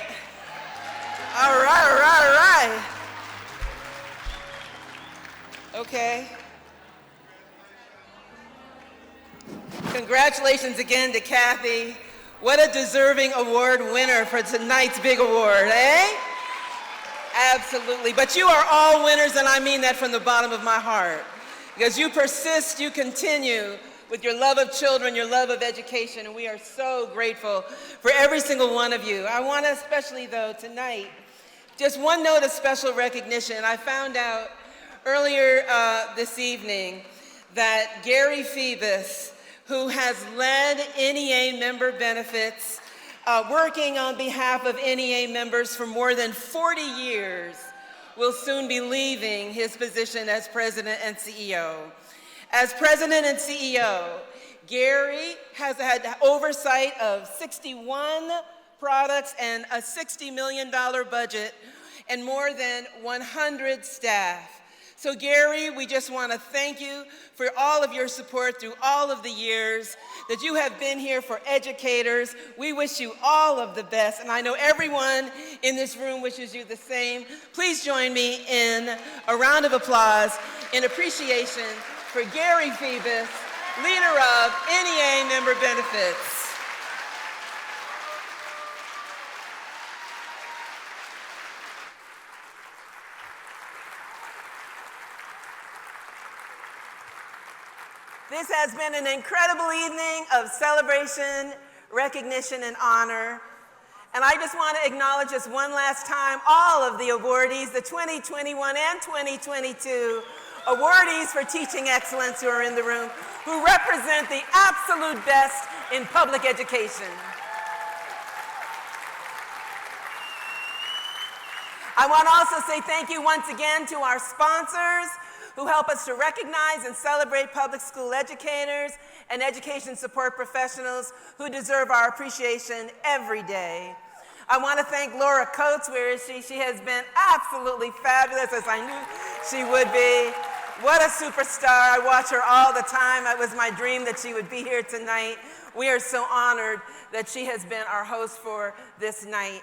All right. Okay. Congratulations again to Kathy. What a deserving award winner for tonight's big award, eh? Absolutely. But you are all winners, and I mean that from the bottom of my heart. Because you persist, you continue with your love of children, your love of education, and we are so grateful for every single one of you. I want to especially, though, tonight, just one note of special recognition. I found out earlier this evening that Gary Phoebus, who has led NEA member benefits, working on behalf of NEA members for more than 40 years, will soon be leaving his position as president and CEO. As president and CEO, Gary has had oversight of 61 products and a $60 million budget and more than 100 staff. So Gary, we just want to thank you for all of your support through all of the years that you have been here for educators. We wish you all of the best, and I know everyone in this room wishes you the same. Please join me in a round of applause in appreciation for Gary Phoebus, leader of NEA member benefits. This has been an incredible evening of celebration, recognition, and honor. And I just want to acknowledge just one last time all of the awardees, the 2021 and 2022 awardees for teaching excellence who are in the room, who represent the absolute best in public education. I want to also say thank you once again to our sponsors who help us to recognize and celebrate public school educators and education support professionals who deserve our appreciation every day. I want to thank Laura Coates. Where is she? She has been absolutely fabulous, as I knew she would be. What a superstar. I watch her all the time. It was my dream that she would be here tonight. We are so honored that she has been our host for this night.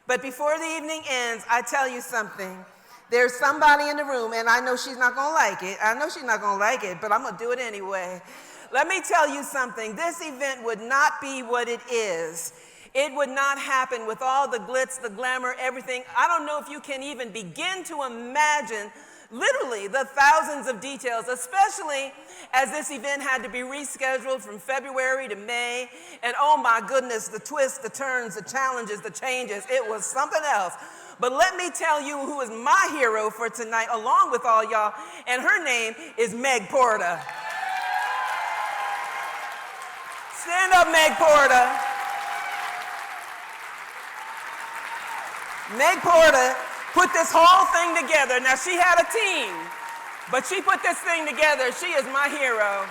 But before the evening ends, I tell you something. There's somebody in the room, and I know she's not going to like it. I know she's not going to like it, but I'm going to do it anyway. Let me tell you something. This event would not be what it is. It would not happen with all the glitz, the glamour, everything. I don't know if you can even begin to imagine literally the thousands of details, especially as this event had to be rescheduled from February to May. And oh my goodness, the twists, the turns, the challenges, the changes, it was something else. But let me tell you who is my hero for tonight, along with all y'all, and her name is Meg Porter. Stand up, Meg Porter. Meg Porter put this whole thing together. Now, she had a team, but she put this thing together. She is my hero.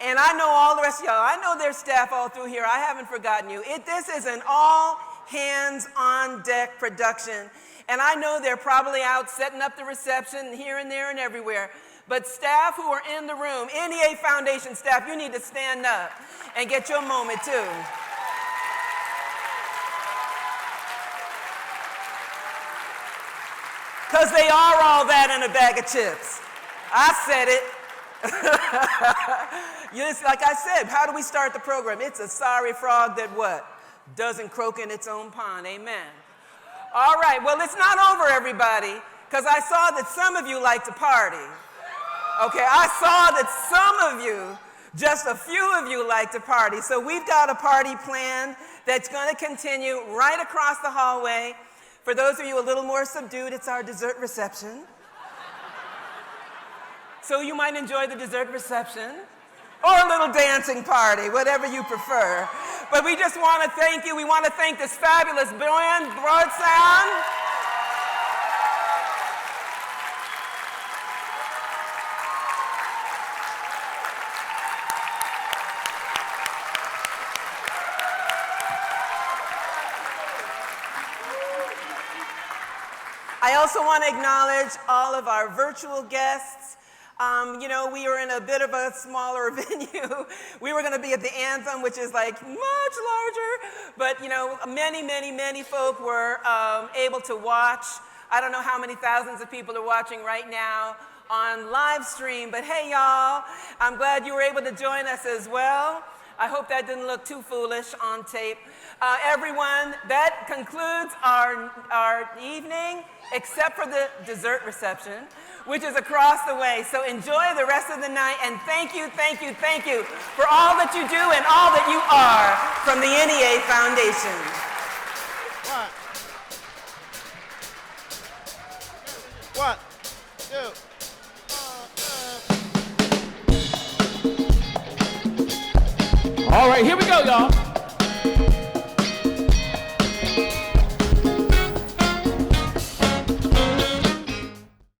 And I know all the rest of y'all. I know there's staff all through here. I haven't forgotten you. This is an all-hands-on-deck production. And I know they're probably out setting up the reception here and there and everywhere. But staff who are in the room, NEA Foundation staff, you need to stand up and get your moment, too. Because they are all that in a bag of chips. I said it. Like I said, how do we start the program? It's a sorry frog that what? Doesn't croak in its own pond. Amen. All right, well, it's not over, everybody, because I saw that some of you like to party. Okay, I saw that some of you, just a few of you, like to party. So we've got a party planned that's going to continue right across the hallway. For those of you a little more subdued, it's our dessert reception. So you might enjoy the dessert reception or a little dancing party, whatever you prefer. But we just want to thank you. We want to thank this fabulous band, Broadsound. I also want to acknowledge all of our virtual guests. You know, we were in a bit of a smaller venue. We were going to be at the Anthem, which is like much larger. But, you know, many folk were able to watch. I don't know how many thousands of people are watching right now on live stream. But hey, y'all, I'm glad you were able to join us as well. I hope that didn't look too foolish on tape. Everyone, that concludes our evening, except for the dessert reception, which is across the way. So enjoy the rest of the night, and thank you for all that you do and all that you are from the NEA Foundation. One, two. All right, here we go, y'all.